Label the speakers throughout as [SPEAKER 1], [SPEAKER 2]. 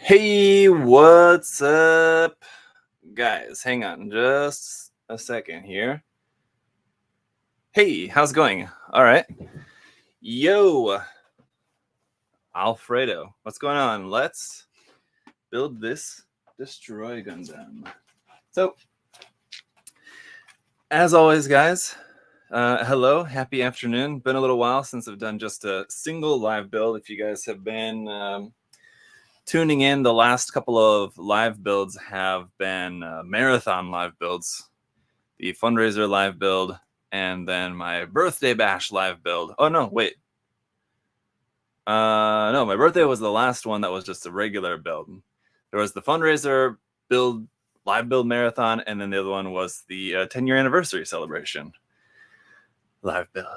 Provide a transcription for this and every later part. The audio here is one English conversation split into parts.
[SPEAKER 1] Hey, what's up, guys? Hang on just a second here. Hey, how's it going? All right. Yo, Alfredo, what's going on? Let's build this Destroy Gundam. So, as always, guys, hello, happy afternoon. Been a little while since I've done just a single live build. If you guys have been tuning in, the last couple of live builds have been marathon live builds, the fundraiser live build, and then my birthday bash live build. Oh no, wait. No, my birthday was the last one that was just a regular build. There was the fundraiser build, live build marathon, and then the other one was the 10-year anniversary celebration live build.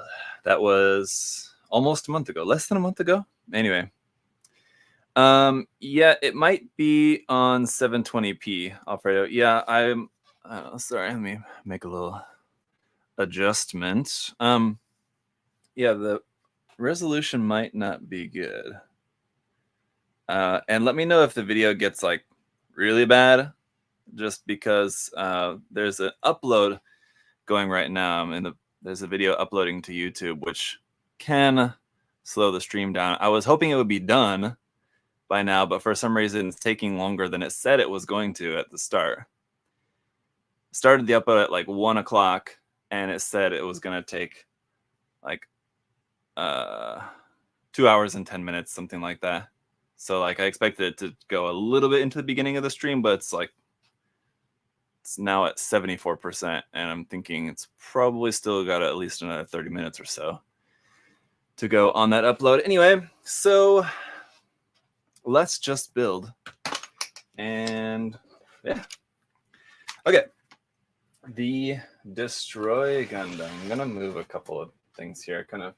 [SPEAKER 1] That was almost a month ago, less than a month ago. Anyway. Yeah, it might be on 720p, Alfredo. Yeah, I'm sorry, let me make a little adjustment. Yeah, the resolution might not be good. And let me know if the video gets like really bad, just because there's an upload going right now, and there's a video uploading to YouTube, which can slow the stream down. I was hoping it would be done by now, but for some reason it's taking longer than it said it was going to at the start. Started the upload at like 1 o'clock, and it said it was going to take like 2 hours and 10 minutes, something like that. So like I expected it to go a little bit into the beginning of the stream, but it's now at 74%, and I'm thinking it's probably still got at least another 30 minutes or so to go on that upload. Anyway, so let's just build. And yeah. Okay. The Destroy Gundam. I'm going to move a couple of things here. I kind of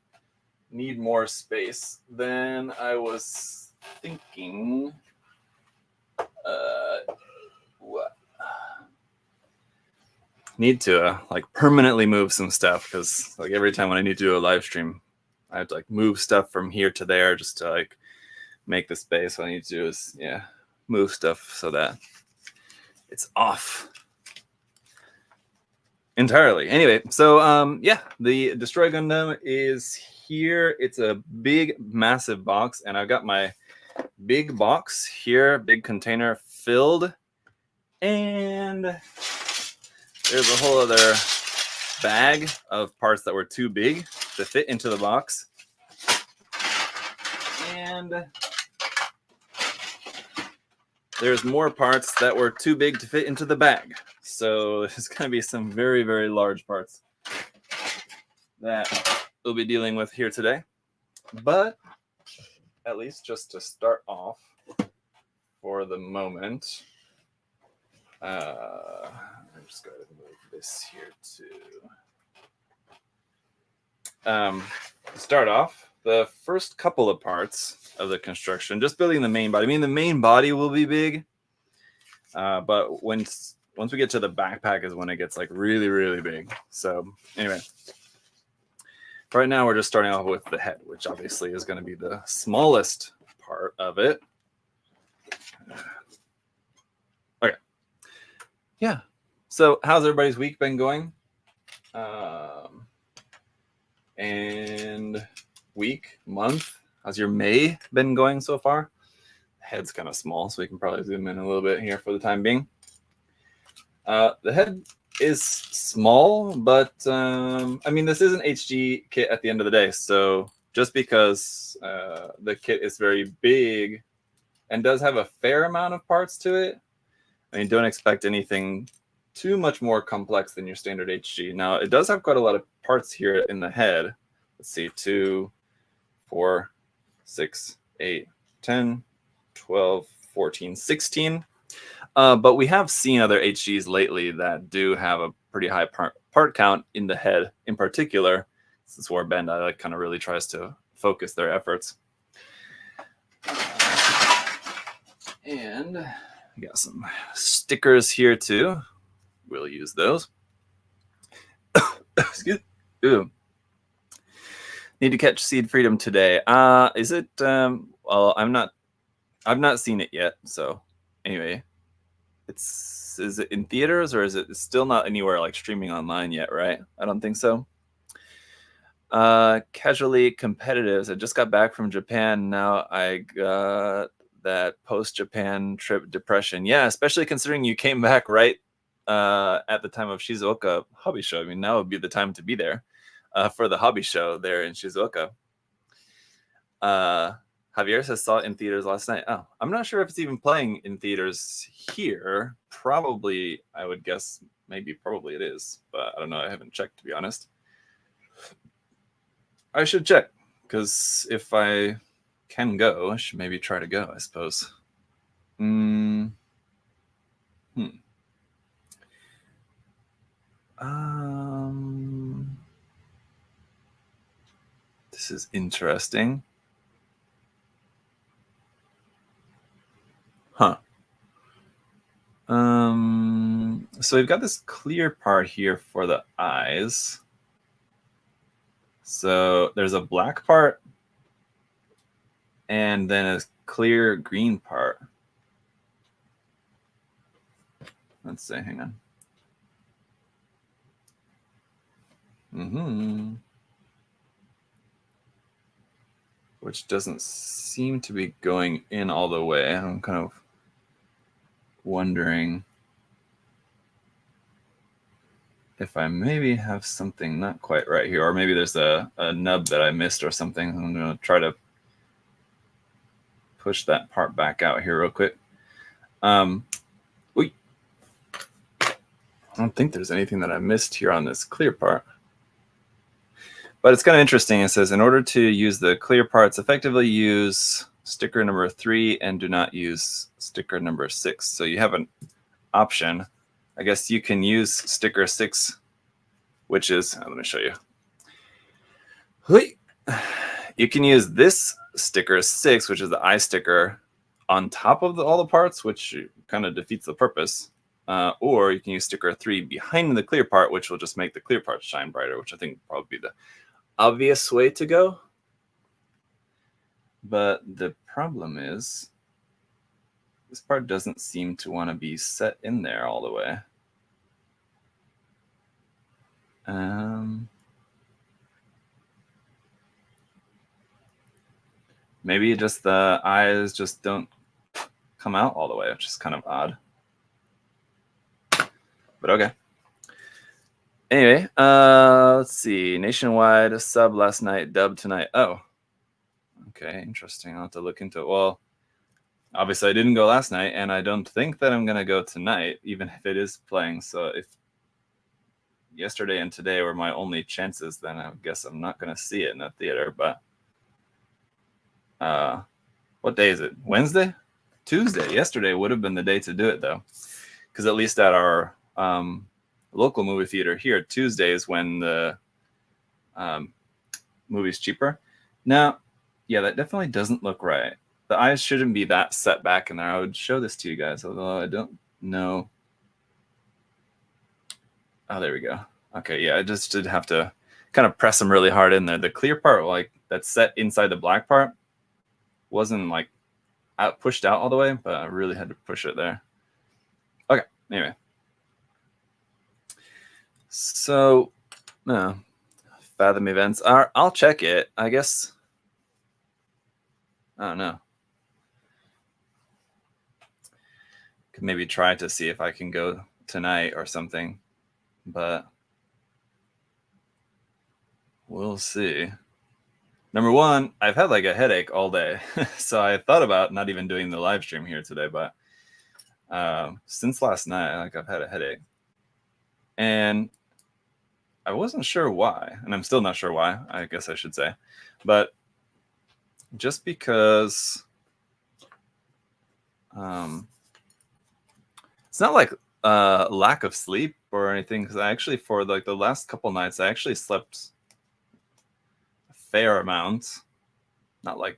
[SPEAKER 1] need more space than I was thinking. What? Need to like permanently move some stuff, because like every time when I need to do a live stream, I have to like move stuff from here to there just to like make the space. What I need to do is move stuff so that it's off entirely. Anyway, so yeah, the Destroy Gundam is here. It's a big, massive box, and I've got my big box here, big container filled, and there's a whole other bag of parts that were too big to fit into the box, and there's more parts that were too big to fit into the bag. So there's going to be some very, very large parts that we'll be dealing with here today. But at least just to start off for the moment, I'm just going to move this here too. To start off, the first couple of parts of the construction, just building the main body. I mean, the main body will be big, but once we get to the backpack is when it gets like really, really big. So anyway, right now we're just starting off with the head, which obviously is going to be the smallest part of it. Okay. Yeah. So how's everybody's week been going? And week, month, how's your May been going so far? The head's kind of small, so we can probably zoom in a little bit here for the time being. The head is small, but I mean, this is an HG kit at the end of the day. So just because the kit is very big and does have a fair amount of parts to it, I mean, don't expect anything too much more complex than your standard HG. Now, it does have quite a lot of parts here in the head. Let's see, 2, 4, 6, 8, 10, 12, 14, 16. But we have seen other HGs lately that do have a pretty high part count in the head in particular. This is where Bandai like kind of really tries to focus their efforts. And we got some stickers here too. We'll use those. Excuse me. Ooh. Need to catch Seed Freedom today. Is it? Well, I'm not I've not seen it yet. So anyway, is it in theaters or is it still not anywhere like streaming online yet? Right? I don't think so. Casually competitive. I just got back from Japan. Now I got that post-Japan trip depression. Yeah, especially considering you came back right at the time of Shizuoka hobby show. I mean, now would be the time to be there for the hobby show there in Shizuoka. Javier says saw it in theaters last night. Oh, I'm not sure if it's even playing in theaters here. Probably, I would guess, probably it is, but I don't know. I haven't checked, to be honest. I should check, because if I can go, I should maybe try to go, I suppose. This is interesting. Huh. So we've got this clear part here for the eyes. So there's a black part and then a clear green part. Let's see, hang on. Which doesn't seem to be going in all the way. I'm kind of wondering if I maybe have something not quite right here, or maybe there's a nub that I missed or something. I'm going to try to push that part back out here real quick. I don't think there's anything that I missed here on this clear part. But it's kind of interesting. It says, in order to use the clear parts effectively, use sticker number 3 and do not use sticker number 6. So you have an option. I guess you can use sticker 6, which is, let me show you. You can use this sticker 6, which is the eye sticker, on top of all the parts, which kind of defeats the purpose. Or you can use sticker 3 behind the clear part, which will just make the clear part shine brighter, which I think will probably be the obvious way to go. But the problem is this part doesn't seem to want to be set in there all the way. Maybe just the eyes just don't come out all the way, which is kind of odd. But okay. Anyway, let's see. Nationwide sub last night, dub tonight. Oh, okay, interesting. I'll have to look into it. Well, obviously I didn't go last night, and I don't think that I'm gonna go tonight, even if it is playing. So if yesterday and today were my only chances, then I guess I'm not gonna see it in the theater. But what day is it? Wednesday? Tuesday. Yesterday would have been the day to do it, though, because at least at our local movie theater here, Tuesdays when the movie's cheaper. Now, yeah, that definitely doesn't look right. The eyes shouldn't be that set back in there. I would show this to you guys, although I don't know. Oh, there we go. Okay, yeah, I just did have to kind of press them really hard in there. The clear part, like that's set inside the black part, wasn't like pushed out all the way, but I really had to push it there. Okay, anyway. So, Fathom events. I'll check it, I guess. I don't know. Could maybe try to see if I can go tonight or something, but we'll see. Number one, I've had like a headache all day, so I thought about not even doing the live stream here today, but since last night, like I've had a headache, and I wasn't sure why, and I'm still not sure why, I guess I should say, but just because it's not like lack of sleep or anything, because I actually, for like the last couple nights, I actually slept a fair amount, not like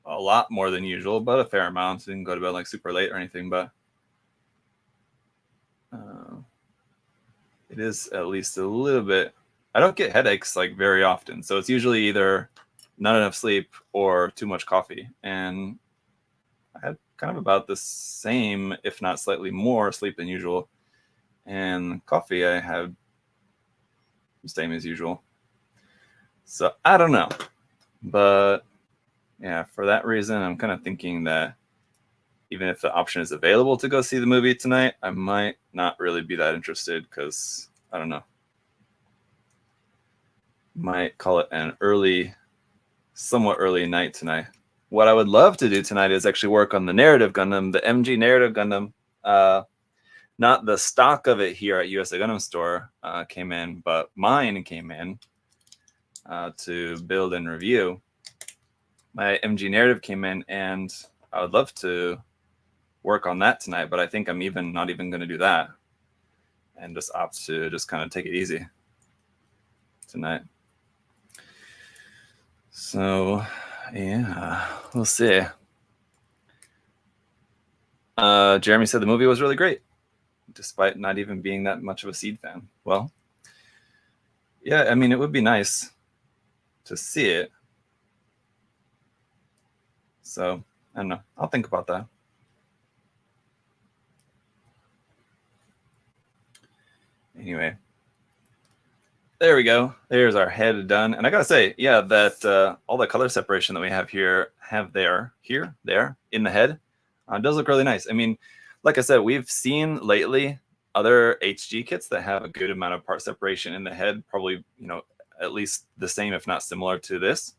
[SPEAKER 1] a lot more than usual, but a fair amount. Didn't go to bed like super late or anything, but it is at least a little bit. I don't get headaches like very often, so it's usually either not enough sleep or too much coffee, and I had kind of about the same, if not slightly more sleep than usual. And coffee, I have the same as usual. So I don't know. But yeah, for that reason, I'm kind of thinking that even if the option is available to go see the movie tonight, I might not really be that interested because I don't know. Might call it an somewhat early night tonight. What I would love to do tonight is actually work on the narrative Gundam, the MG narrative Gundam. Not the stock of it here at USA Gundam Store came in, but mine came in to build and review. My MG narrative came in, and I would love to work on that tonight, but I think I'm not even going to do that and just opt to just kind of take it easy tonight. So yeah, we'll see. Jeremy said the movie was really great, despite not even being that much of a Seed fan. Well, yeah, I mean, it would be nice to see it. So I don't know. I'll think about that. Anyway, there we go. There's our head done. And I gotta say, yeah, that all the color separation that we have here, there in the head, does look really nice. I mean, like I said, we've seen lately other HG kits that have a good amount of part separation in the head, probably, at least the same, if not similar to this.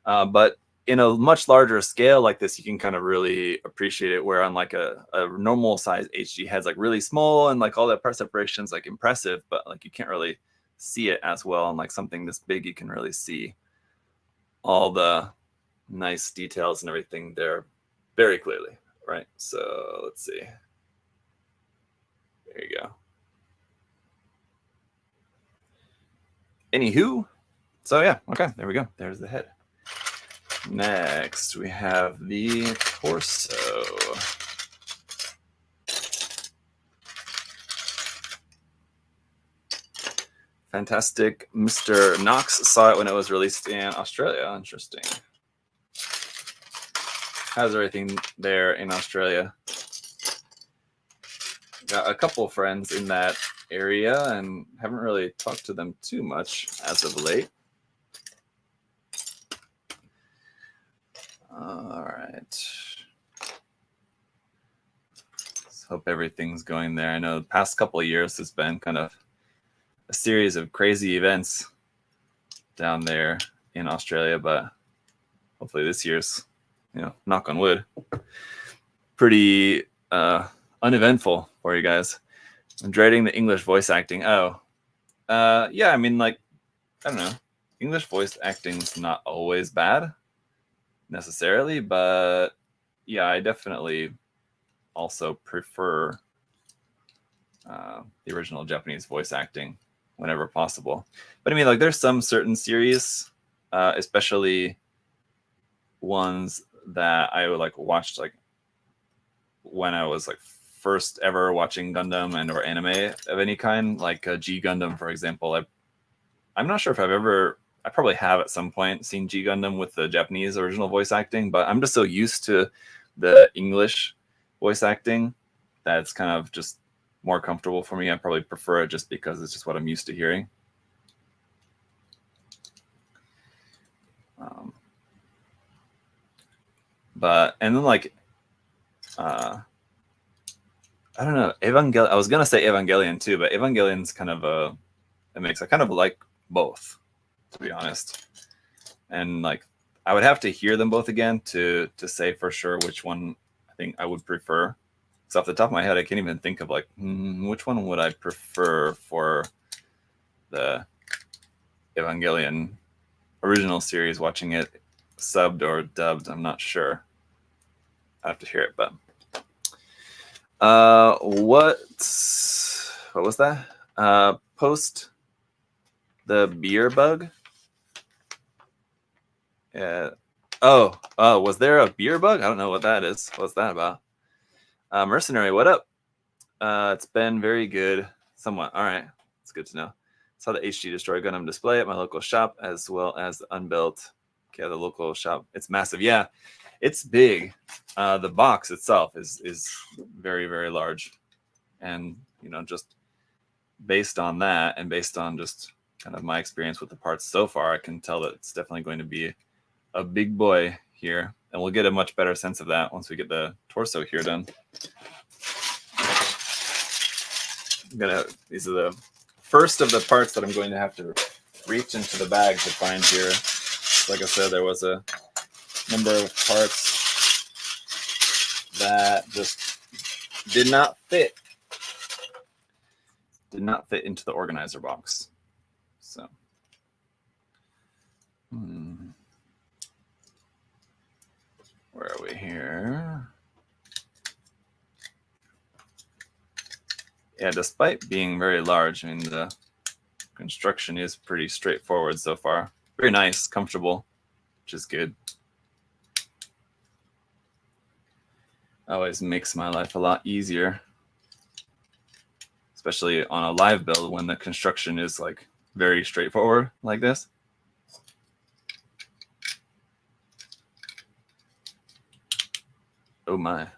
[SPEAKER 1] But in a much larger scale like this, you can kind of really appreciate it, where on like a normal size HG head's like really small and like all that part separation is like impressive, but like you can't really see it as well. And like something this big, you can really see all the nice details and everything there very clearly, right? So let's see. There you go. Anywho, so yeah, okay, there we go. There's the head. Next, we have the torso. Fantastic. Mr. Knox saw it when it was released in Australia. Interesting. How's everything there in Australia? Got a couple friends in that area and haven't really talked to them too much as of late. All right. Let's hope everything's going there. I know the past couple of years has been kind of a series of crazy events down there in Australia, but hopefully this year's, knock on wood, pretty uneventful for you guys. I'm dreading the English voice acting. Yeah, I mean, like, I don't know. English voice acting's not always bad necessarily, but yeah, I definitely also prefer the original Japanese voice acting whenever possible. But I mean, like, there's some certain series, especially ones that I would like watched like when I was like first ever watching Gundam and or anime of any kind, like G Gundam, for example. I'm not sure if I probably have at some point seen G Gundam with the Japanese original voice acting, but I'm just so used to the English voice acting that it's kind of just more comfortable for me. I probably prefer it just because it's just what I'm used to hearing. And then like, I don't know, Evangelion. I was gonna say Evangelion too, but Evangelion's kind of a mix. I kind of like both, to be honest. And like, I would have to hear them both again to say for sure which one I think I would prefer. So off the top of my head, I can't even think of like which one would I prefer for the Evangelion original series. Watching it subbed or dubbed, I'm not sure. I have to hear it, but what was that? Post the beer bug. Yeah. Oh, was there a beer bug? I don't know what that is. What's that about? Mercenary, what up? It's been very good, somewhat. All right, it's good to know. Saw the HG Destroy Gundam display at my local shop, as well as the unbuilt. Okay, the local shop. It's massive. Yeah, It's big. The box itself is very, very large, and just based on that, and based on just kind of my experience with the parts so far, I can tell that it's definitely going to be a big boy here, and we'll get a much better sense of that once we get the torso here done. These are the first of the parts that I'm going to have to reach into the bag to find here. Like I said, there was a number of parts that just did not fit into the organizer box. So where are we here? Yeah, despite being very large, I mean, the construction is pretty straightforward so far. Very nice, comfortable, which is good. Always makes my life a lot easier, especially on a live build when the construction is like very straightforward like this. Oh my.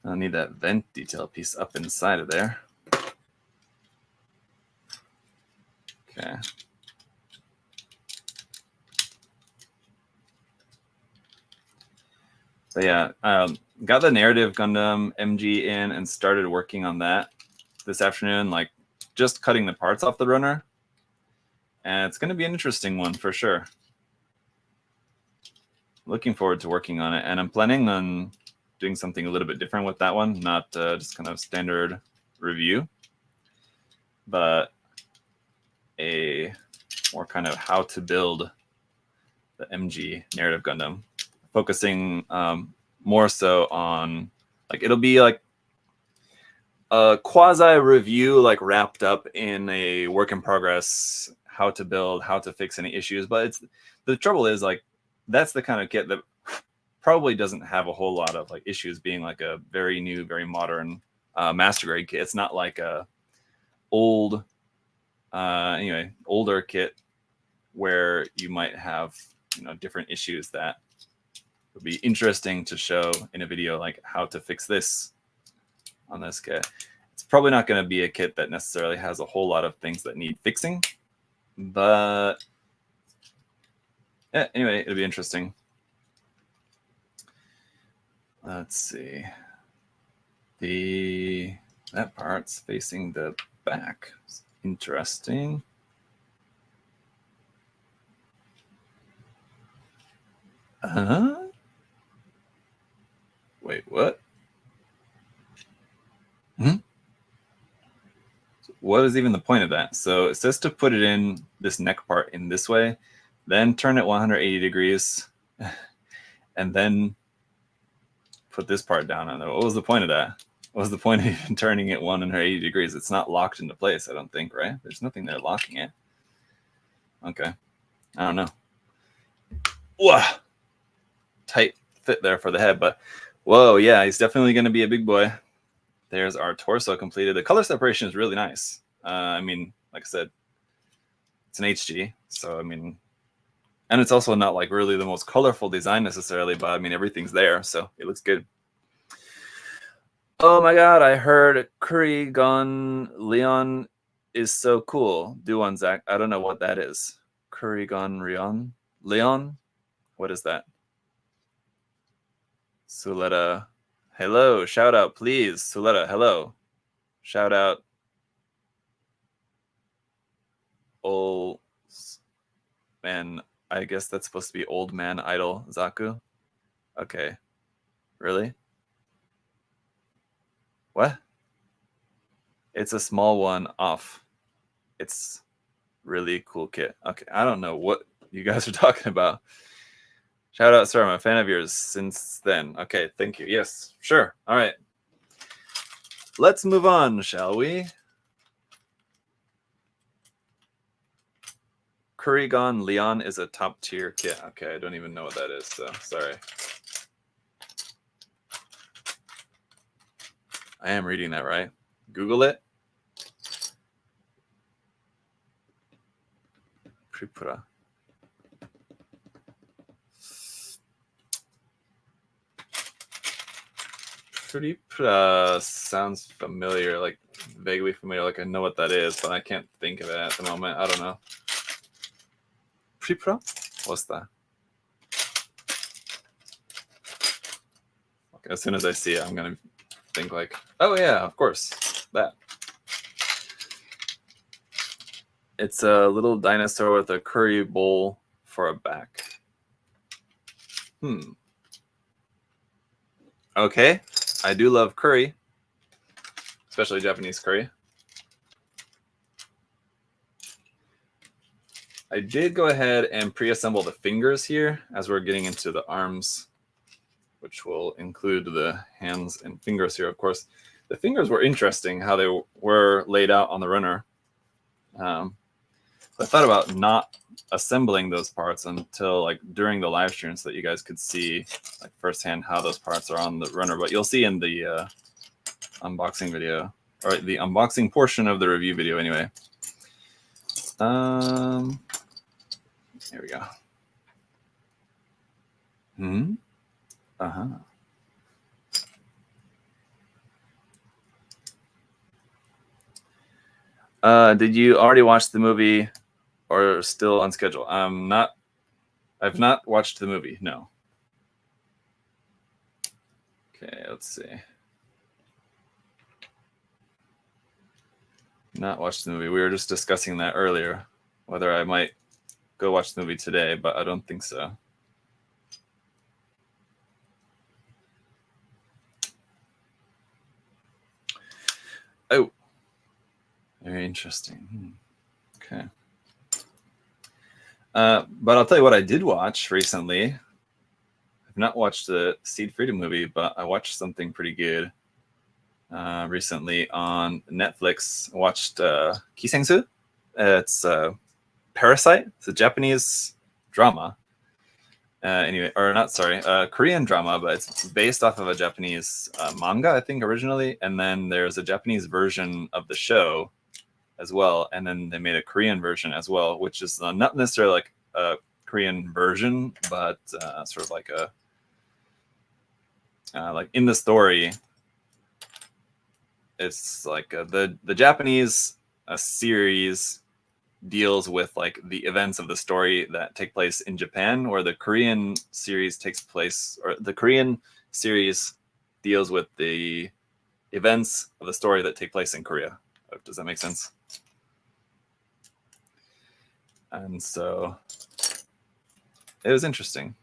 [SPEAKER 1] I need that vent detail piece up inside of there. Okay. But yeah, got the narrative Gundam MG in and started working on that this afternoon, like just cutting the parts off the runner. And it's going to be an interesting one for sure. Looking forward to working on it. And I'm planning on doing something a little bit different with that one, not just kind of standard review, but a more kind of how to build the MG narrative Gundam, focusing more so on, like, it'll be like a quasi review, like wrapped up in a work in progress, how to build, how to fix any issues. But the trouble is, like, that's the kind of kit that probably doesn't have a whole lot of like issues being like a very new, very modern master grade kit. It's not like a older kit where you might have different issues that would be interesting to show in a video, like how to fix this on this kit. It's probably not going to be a kit that necessarily has a whole lot of things that need fixing, but yeah, anyway, it'll be interesting. Let's see. That part's facing the back. It's interesting. Wait, what? What is even the point of that? So it says to put it in this neck part in this way, then turn it 180 degrees, and then put this part down on there. What was the point of that? What was the point of even turning it 180 degrees? It's not locked into place, I don't think, right? There's nothing there locking it. Okay. I don't know. Whoa! Tight fit there for the head, but whoa, yeah, he's definitely going to be a big boy. There's our torso completed. The color separation is really nice. I mean, like I said, it's an HG, so I mean, and it's also not like really the most colorful design necessarily, but I mean, everything's there, so it looks good. Oh my god, I heard Kurigon Leon is so cool. Do one, Zach. I don't know what that is. Kurigon Leon? What is that? Suletta. Hello, shout out, please. Suletta, hello. Shout out. Old man, I guess that's supposed to be old man idol Zaku. Okay. Really? What? It's a small one off. It's really cool kit. Okay, I don't know what you guys are talking about. Shout out, sir. I'm a fan of yours since then. Okay, thank you. Yes, sure. All right. Let's move on, shall we? Kurigon Leon is a top tier kit. Okay, I don't even know what that is, so sorry. I am reading that right. Google it. Pripura. Pripra sounds familiar, like vaguely familiar, like I know what that is, but I can't think of it at the moment. I don't know. Pripra? What's that? Okay, as soon as I see it, I'm gonna think like, oh yeah, of course, that. It's a little dinosaur with a curry bowl for a back. Okay, I do love curry, especially Japanese curry. I did go ahead and pre-assemble the fingers here as we're getting into the arms, which will include the hands and fingers here, of course. The fingers were interesting, how they were laid out on the runner. I thought about not assembling those parts until like during the live stream so that you guys could see like firsthand how those parts are on the runner. But you'll see in the unboxing video, or the unboxing portion of the review video anyway. Here we go. Did you already watch the movie or still on schedule? I've not watched the movie, no. Okay, let's see. Not watched the movie. We were just discussing that earlier, whether I might go watch the movie today, but I don't think so. Oh, very interesting. Okay. But I'll tell you what I did watch recently. I've not watched the Seed Freedom movie, but I watched something pretty good recently on Netflix. I watched Kisengsu. It's Parasite. It's a Japanese drama. Korean drama, but it's based off of a Japanese manga, I think, originally. And then there's a Japanese version of the show as well. And then they made a Korean version as well, which is not necessarily like a Korean version, but sort of like a, like in the story, it's like the Japanese series deals with like the events of the story that take place in Japan, or the Korean series takes place, or the Korean series deals with the events of the story that take place in Korea. Does that make sense? And so it was interesting.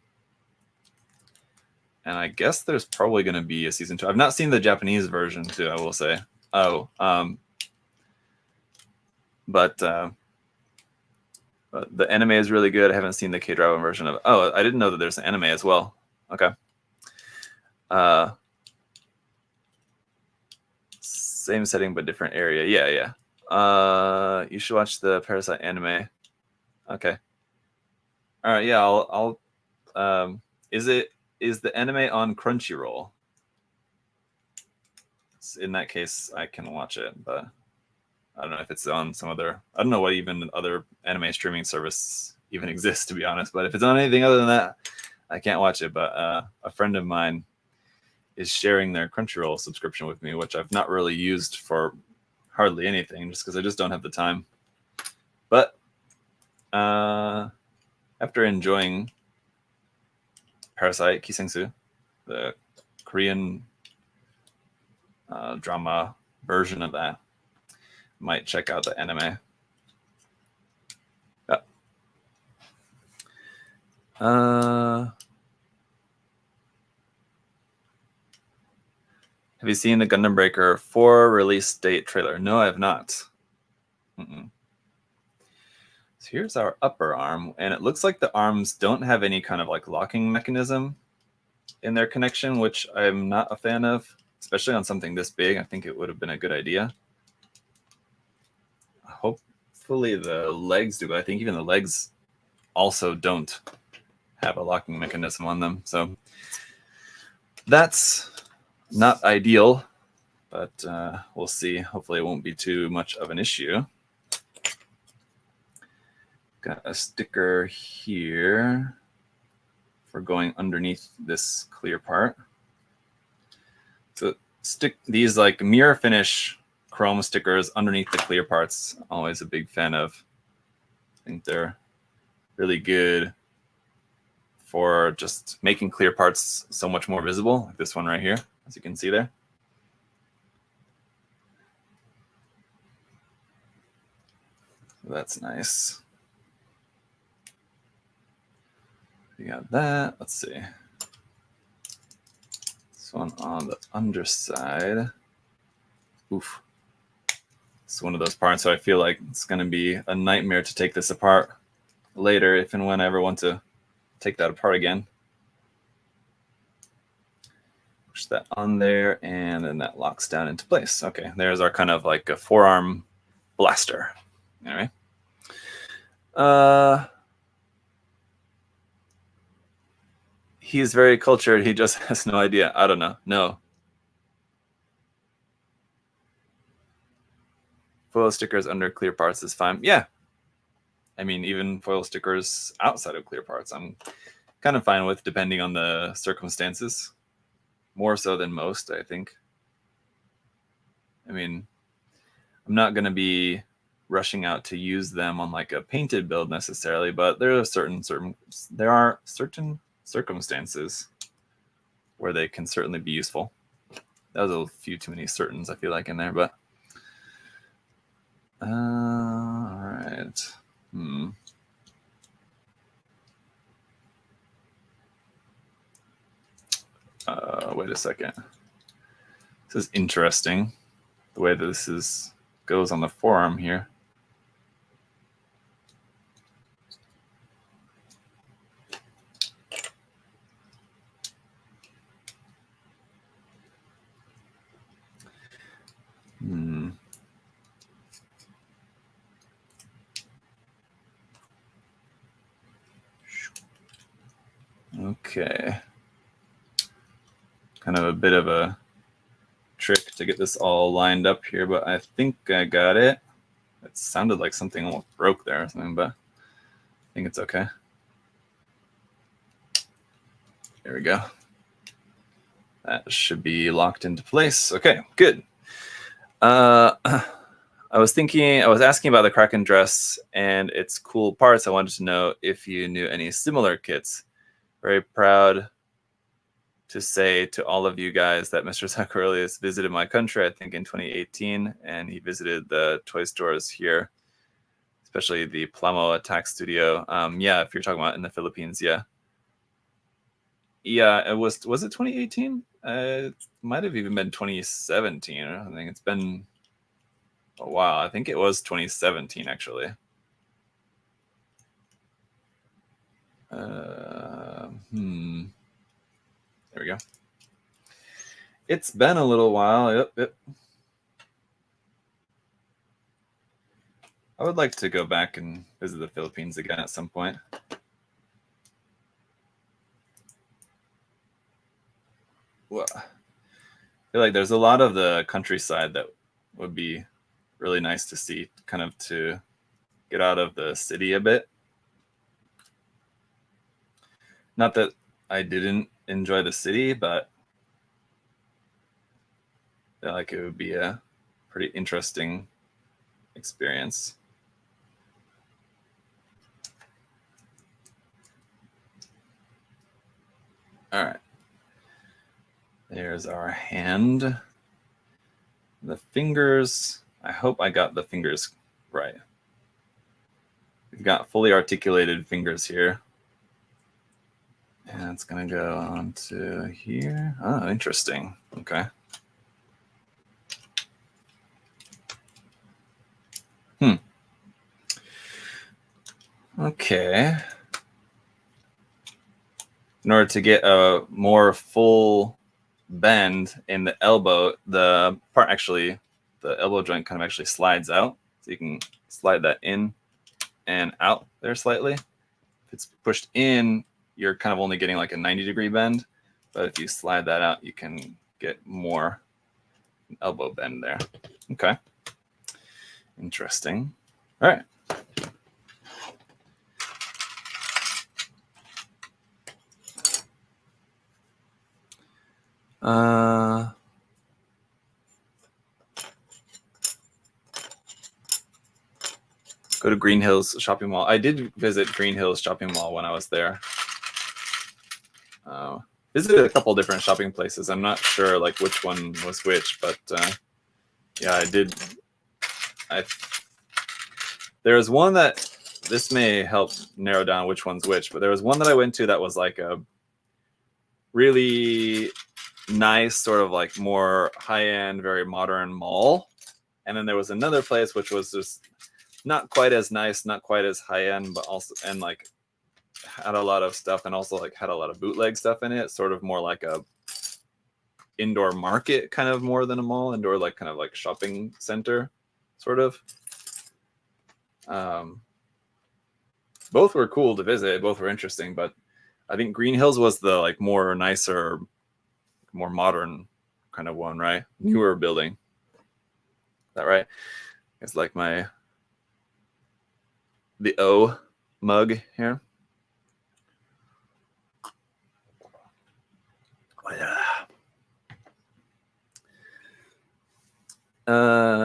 [SPEAKER 1] And I guess there's probably going to be a season 2. I've not seen the Japanese version too, I will say. But the anime is really good. I haven't seen the K-drama version of it. Oh, I didn't know that there's an anime as well. Okay. Same setting, but different area. Yeah. You should watch the Parasite anime. Okay. All right. Yeah. I'll is the anime on Crunchyroll? In that case, I can watch it, but I don't know if it's on some other, I don't know what even other anime streaming service even exists, to be honest. But if it's on anything other than that, I can't watch it. But a friend of mine is sharing their Crunchyroll subscription with me, which I've not really used for hardly anything, just because I just don't have the time. But after enjoying Parasite Kisengsu, the Korean drama version of that, might check out the anime. Have you seen the Gundam Breaker 4 release date trailer? No, I have not. So here's our upper arm, and it looks like the arms don't have any kind of like locking mechanism in their connection, which I'm not a fan of, especially on something this big. I think it would have been a good idea. Hopefully the legs do, but I think even the legs also don't have a locking mechanism on them. So that's not ideal, but we'll see. Hopefully it won't be too much of an issue. Got a sticker here for going underneath this clear part. So stick these like mirror finish chrome stickers underneath the clear parts. Always a big fan of. I think they're really good for just making clear parts so much more visible, like this one right here, as you can see there. That's nice. We got that. Let's see. This one on the underside. Oof. It's one of those parts, so I feel like it's going to be a nightmare to take this apart later if and when I ever want to take that apart again. Push that on there, and then that locks down into place. Okay, there's our kind of like a forearm blaster. All right. He's very cultured. He just has no idea. I don't know. No. Foil stickers under clear parts is fine. Yeah. I mean, even foil stickers outside of clear parts, I'm kind of fine with, depending on the circumstances. More so than most, I think. I mean, I'm not going to be rushing out to use them on like a painted build necessarily, but there are certain circumstances where they can certainly be useful. That was a few too many certains, I feel like, in there, but all right. Wait a second. This is interesting, the way that this goes on the forearm here. Okay. Kind of a bit of a trick to get this all lined up here, but I think I got it. It sounded like something almost broke there or something, but I think it's okay. There we go. That should be locked into place. Okay, good. I was asking about the Kraken dress and its cool parts. I wanted to know if you knew any similar kits. Very proud to say to all of you guys that Mr. Zacharelius visited my country, I think in 2018, and he visited the toy stores here, especially the Plamo Attack Studio. Yeah, if you're talking about in the Philippines, yeah. Yeah, was it 2018? It might have even been 2017. I think it's been a while. I think it was 2017, actually. There we go. It's been a little while. Yep. I would like to go back and visit the Philippines again at some point. Well, I feel like there's a lot of the countryside that would be really nice to see, kind of to get out of the city a bit. Not that I didn't enjoy the city, but I feel like it would be a pretty interesting experience. All right. There's our hand. The fingers. I hope I got the fingers right. We've got fully articulated fingers here. And it's going to go onto here. Oh, interesting. Okay. Okay. In order to get a more full bend in the elbow, the elbow joint kind of actually slides out. So you can slide that in and out there slightly. If it's pushed in, you're kind of only getting like a 90-degree bend. But if you slide that out, you can get more elbow bend there. Okay. Interesting. All right. Go to Green Hills Shopping Mall. I did visit Green Hills Shopping Mall when I was there. Visited a couple different shopping places. I'm not sure like which one was which, but yeah, I did. There was one that, this may help narrow down which one's which, but there was one that I went to that was like a really nice, sort of like more high-end, very modern mall. And then there was another place which was just not quite as nice, not quite as high-end, but also, and like had a lot of stuff, and also like had a lot of bootleg stuff in it, sort of more like a indoor market kind of more than a mall, indoor like kind of like shopping center sort of. Both were cool to visit, both were interesting, but I think Green Hills was the like more nicer, more modern kind of one, right? Newer building. Is that right? It's like the O mug here.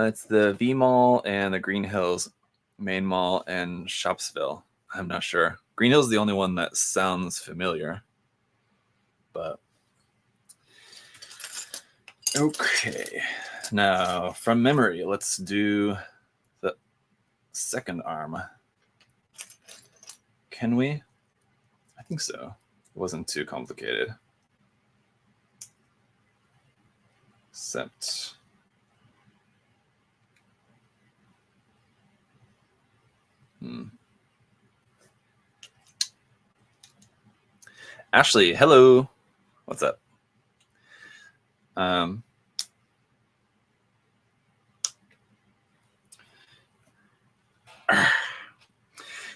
[SPEAKER 1] It's the V Mall and the Green Hills main mall and Shopsville. I'm not sure. Green Hills is the only one that sounds familiar, but okay. Now, from memory, let's do the second arm. Can we? I think so. It wasn't too complicated. Except... Ashley, hello. What's up?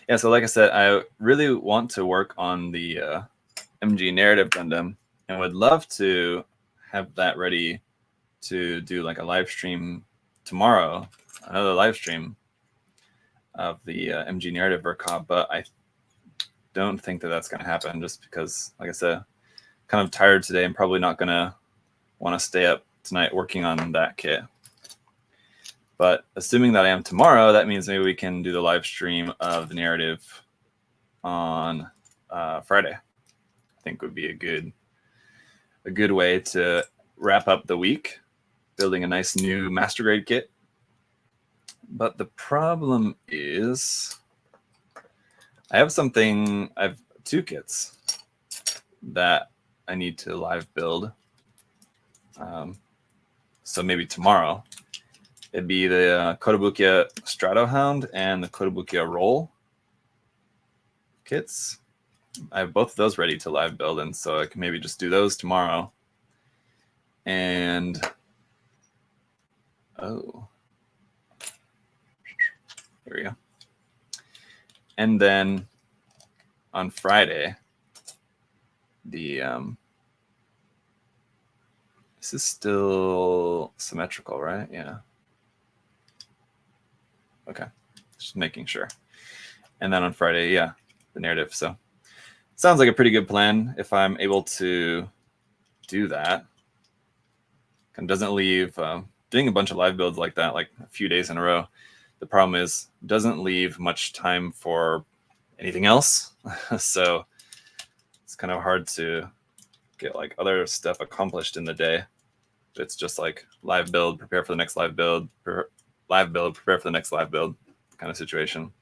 [SPEAKER 1] Yeah, so like I said, I really want to work on the MG narrative Gundam, and would love to have that ready to do like a live stream tomorrow, another live stream of the MG narrative Verkov, but I don't think that that's going to happen, just because, like I said, kind of tired today and probably not going to want to stay up tonight working on that kit. But assuming that I am tomorrow, that means maybe we can do the live stream of the narrative on Friday. I think would be a good way to wrap up the week, building a nice new master grade kit. But the problem is I have two kits that I need to live build. So maybe tomorrow. It'd be the Kotobukiya Stratohound and the Kotobukiya Roll kits. I have both of those ready to live build, and so I can maybe just do those tomorrow. And oh, there we go. And then on Friday, the this is still symmetrical, right? Yeah. Okay, just making sure. And then on Friday, yeah, the narrative. So sounds like a pretty good plan if I'm able to do that. And doesn't leave doing a bunch of live builds like that, like a few days in a row. The problem is doesn't leave much time for anything else. So it's kind of hard to get like other stuff accomplished in the day. It's just like live build, prepare for the next live build, prepare for the next live build kind of situation.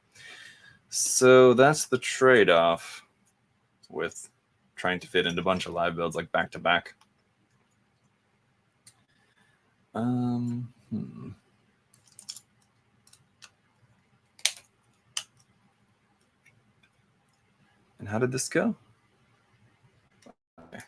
[SPEAKER 1] So that's the trade-off with trying to fit into a bunch of live builds like back to back. And how did this go? Okay.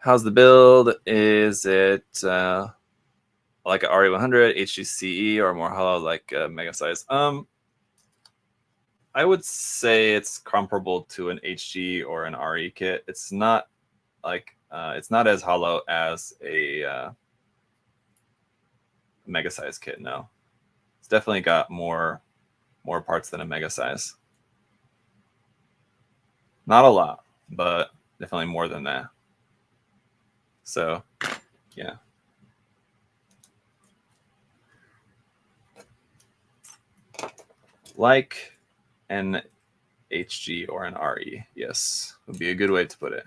[SPEAKER 1] How's the build? Is it like an RE100, HGCE, or more hollow like Mega Size? I would say it's comparable to an HG or an RE kit. It's not like it's not as hollow as a Mega Size kit. No, it's definitely got more parts than a Mega Size. Not a lot, but definitely more than that. So, yeah. like an HG or an RE. Yes, would be a good way to put it.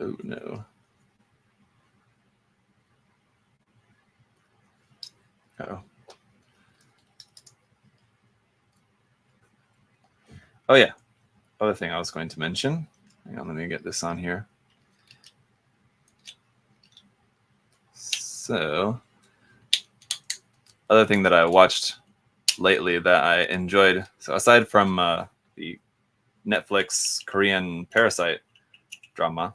[SPEAKER 1] Oh no. Oh. Oh yeah. Other thing I was going to mention. Hang on, let me get this on here. So, other thing that I watched lately that I enjoyed. So aside from the Netflix Korean Parasite drama,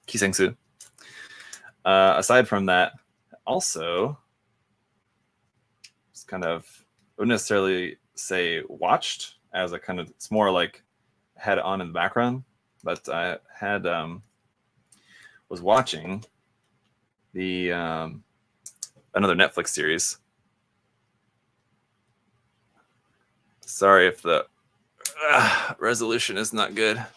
[SPEAKER 1] Kisengsu. Aside from that, also, it's kind of, I wouldn't necessarily say watched, as a kind of, it's more like had it on in the background, but I had was watching the another Netflix series. Sorry if the resolution is not good. Let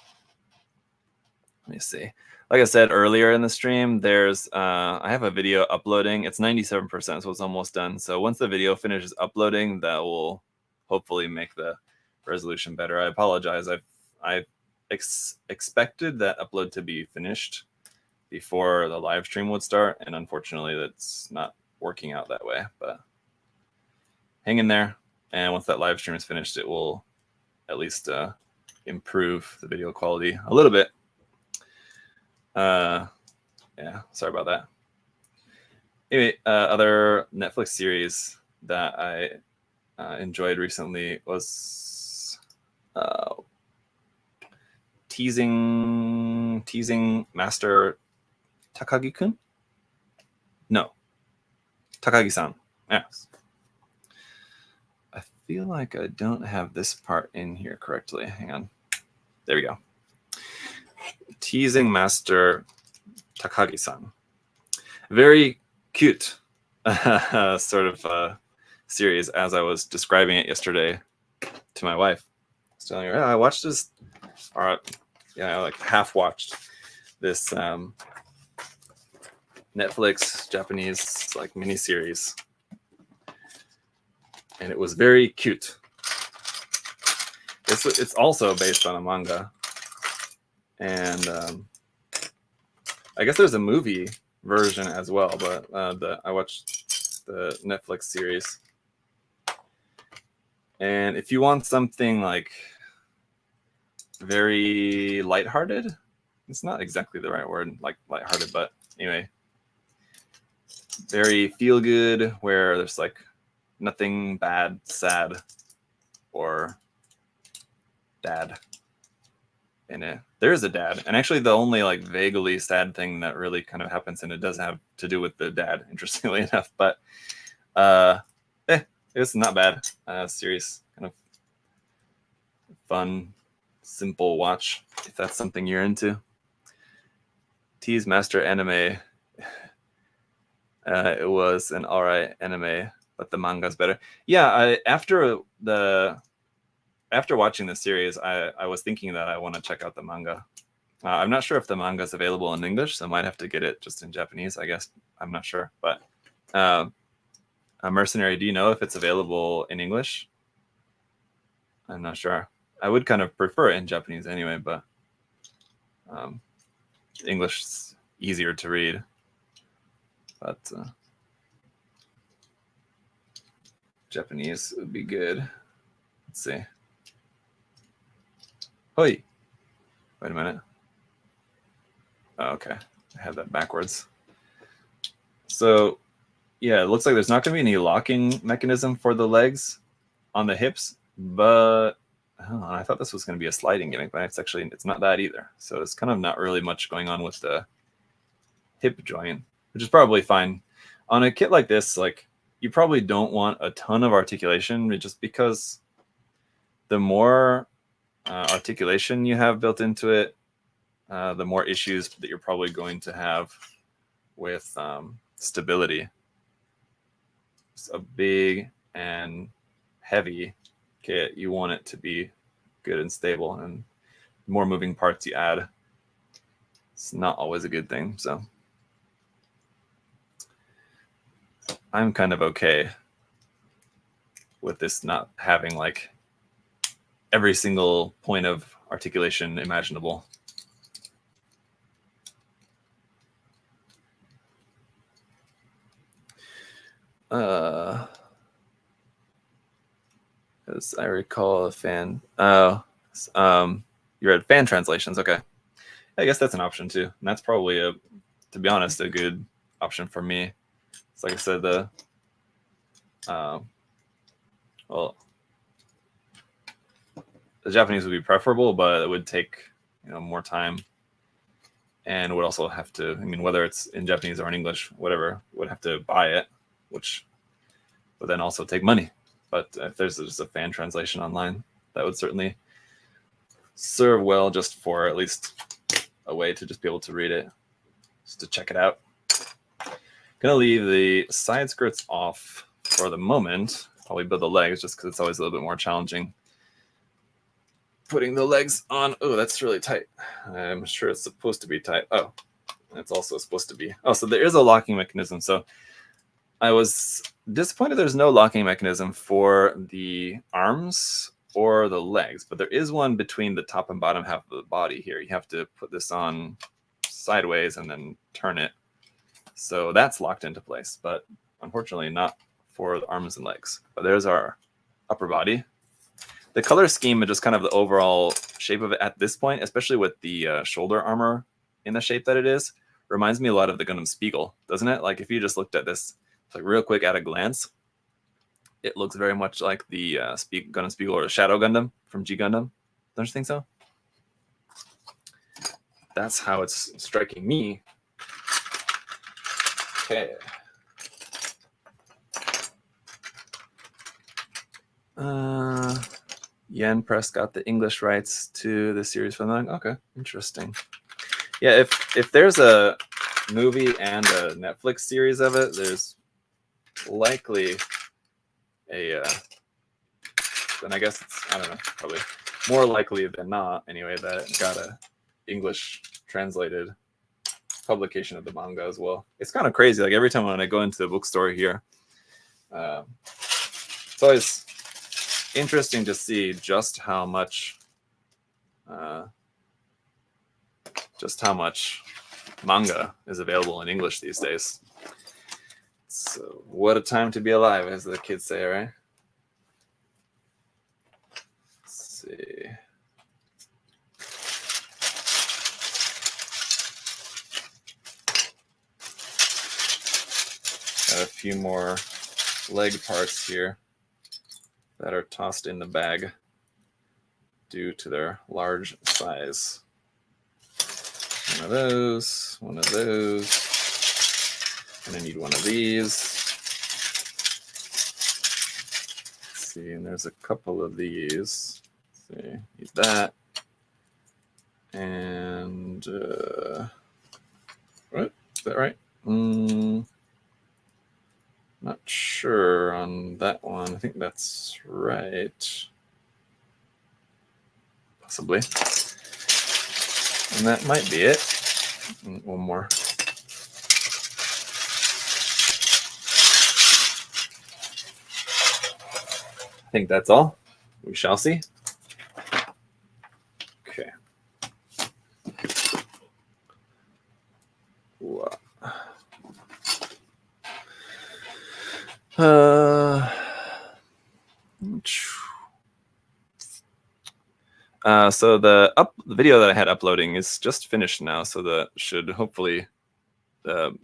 [SPEAKER 1] me see. Like I said earlier in the stream, there's I have a video uploading. It's 97%, so it's almost done. So once the video finishes uploading, that will hopefully make the resolution better. I apologize. I expected that upload to be finished before the live stream would start, and unfortunately, that's not working out that way. But hang in there, and once that live stream is finished, it will at least improve the video quality a little bit. Yeah, sorry about that. Anyway, other Netflix series that I enjoyed recently was Teasing Master Takagi-kun? No, Takagi-san. Yes. I feel like I don't have this part in here correctly. Hang on. There we go. Teasing Master Takagi-san. Very cute sort of series, as I was describing it yesterday to my wife. I was telling her, I watched this, or yeah, I like half watched this Netflix Japanese like mini series, and it was very cute. It's also based on a manga, and I guess there's a movie version as well, but I watched the Netflix series. And if you want something like very lighthearted, it's not exactly the right word, like lighthearted, but anyway, very feel good, where there's like nothing bad, sad, or dad in it. There is a dad, and actually the only like vaguely sad thing that really kind of happens, and it does have to do with the dad, interestingly enough. But it's not bad. Series, kind of fun, simple watch if that's something you're into. Tease Master Anime. It was an alright anime, but the manga's better. Yeah, after watching the series, I was thinking that I want to check out the manga. I'm not sure if the manga is available in English, so I might have to get it just in Japanese, I guess. I'm not sure. But Mercenary, do you know if it's available in English? I'm not sure. I would kind of prefer it in Japanese anyway, but English is easier to read. But Japanese would be good. Let's see. Hoi. Wait a minute. Oh, okay. I had that backwards. So, yeah, it looks like there's not going to be any locking mechanism for the legs on the hips, but I thought this was going to be a sliding gimmick, but it's not that either. So it's kind of not really much going on with the hip joint, which is probably fine. On a kit like this, like, you probably don't want a ton of articulation, just because the more articulation you have built into it, the more issues that you're probably going to have with stability. It's a big and heavy kit. You want it to be good and stable, and the more moving parts you add, it's not always a good thing. So I'm kind of okay with this not having like every single point of articulation imaginable. As I recall, a fan. You read fan translations. Okay, I guess that's an option too, and that's probably to be honest, a good option for me. It's like I said, well, the Japanese would be preferable, but it would take more time, and would also have to. I mean, whether it's in Japanese or in English, whatever, would have to buy it, which would then also take money. But if there's just a fan translation online, that would certainly serve well, just for at least a way to just be able to read it, just to check it out. Gonna leave the side skirts off for the moment. Probably build the legs just because it's always a little bit more challenging. Putting the legs on. Oh, that's really tight. I'm sure it's supposed to be tight. Oh, it's also supposed to be. Oh, so there is a locking mechanism. So I was disappointed there's no locking mechanism for the arms or the legs, but there is one between the top and bottom half of the body here. You have to put this on sideways and then turn it. So that's locked into place, but unfortunately not for the arms and legs. But there's our upper body. The color scheme and just kind of the overall shape of it at this point, especially with the shoulder armor in the shape that it is, reminds me a lot of the Gundam Spiegel, doesn't it? Like if you just looked at this like real quick at a glance, it looks very much like the Gundam Spiegel or the Shadow Gundam from G Gundam. Don't you think so? That's how it's striking me. Okay. Yen Press got the English rights to the series from them. Okay, interesting. Yeah, if there's a movie and a Netflix series of it, there's likely a then I guess it's, I don't know, probably more likely than not anyway that it got a English translated publication of the manga as well. It's kind of crazy. Like every time when I go into the bookstore here, it's always interesting to see just how much manga is available in English these days. So what a time to be alive, as the kids say, right? Let's see. Got a few more leg parts here that are tossed in the bag due to their large size. One of those, and I need one of these. Let's see, and there's a couple of these. Let's see, need that. And what? Is that right? Not sure on that one. I think that's right. Possibly. And that might be it. One more. I think that's all. We shall see. Okay. So the video that I had uploading is just finished now, so that should hopefully the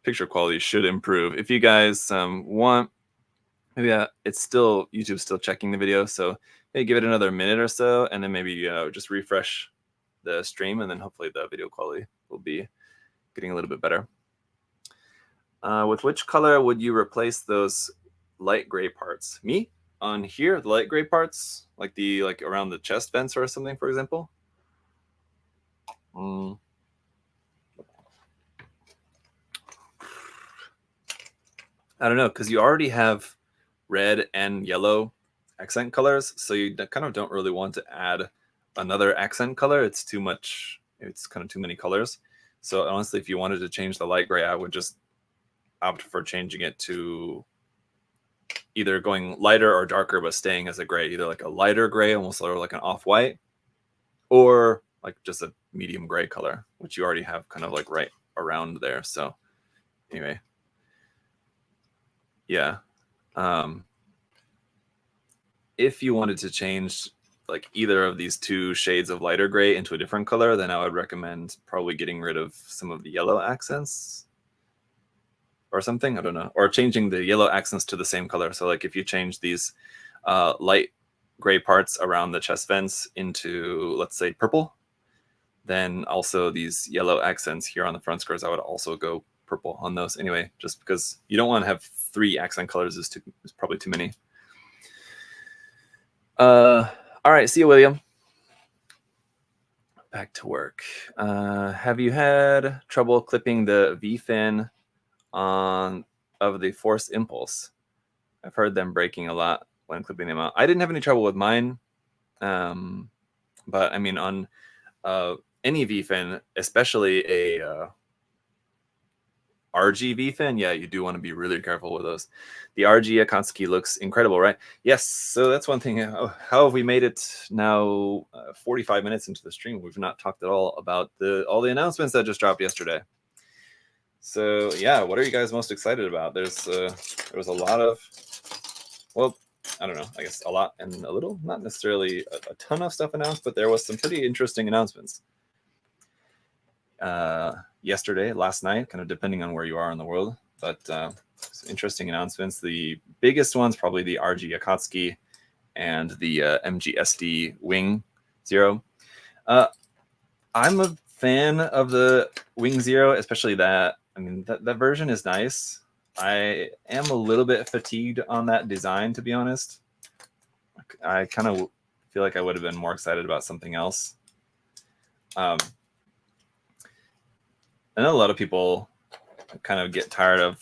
[SPEAKER 1] picture quality should improve. If you guys want, maybe it's still YouTube's still checking the video, so maybe give it another minute or so, and then maybe just refresh the stream, and then hopefully the video quality will be getting a little bit better. With which color would you replace those light gray parts? Me? On here, the light gray parts, like around the chest vents or something, for example. I don't know, because you already have red and yellow accent colors, so you kind of don't really want to add another accent color. It's too much. It's kind of too many colors. So honestly, if you wanted to change the light gray, I would just opt for changing it to either going lighter or darker, but staying as a gray, either like a lighter gray, almost sort of like an off-white, or like just a medium gray color, which you already have kind of like right around there. So anyway, yeah. If you wanted to change like either of these two shades of lighter gray into a different color, then I would recommend probably getting rid of some of the yellow accents or something. I don't know, or changing the yellow accents to the same color. So like if you change these light gray parts around the chest vents into, let's say, purple, then also these yellow accents here on the front skirts, I would also go purple on those anyway, just because you don't want to have 3 accent colors. Is probably too many. All right, see you, William. Back to work. Have you had trouble clipping the V-fin of the Force Impulse? I've heard them breaking a lot when clipping them out. I didn't have any trouble with mine, but I mean on any V-fin, especially a RG V-fin, yeah, you do want to be really careful with those. The RG Akatsuki looks incredible, right? Yes, so that's one thing. How have we made it now 45 minutes into the stream? We've not talked at all about all the announcements that just dropped yesterday. So yeah, what are you guys most excited about? There was a lot of, well, I don't know, I guess a lot and a little, not necessarily a ton of stuff announced, but there was some pretty interesting announcements. Yesterday, last night, kind of depending on where you are in the world, but some interesting announcements. The biggest ones, probably the RG Akatsuki and the MGSD Wing Zero. I'm a fan of the Wing Zero, especially that. I mean, that version is nice. I am a little bit fatigued on that design, to be honest. I kind of feel like I would have been more excited about something else. I know a lot of people kind of get tired of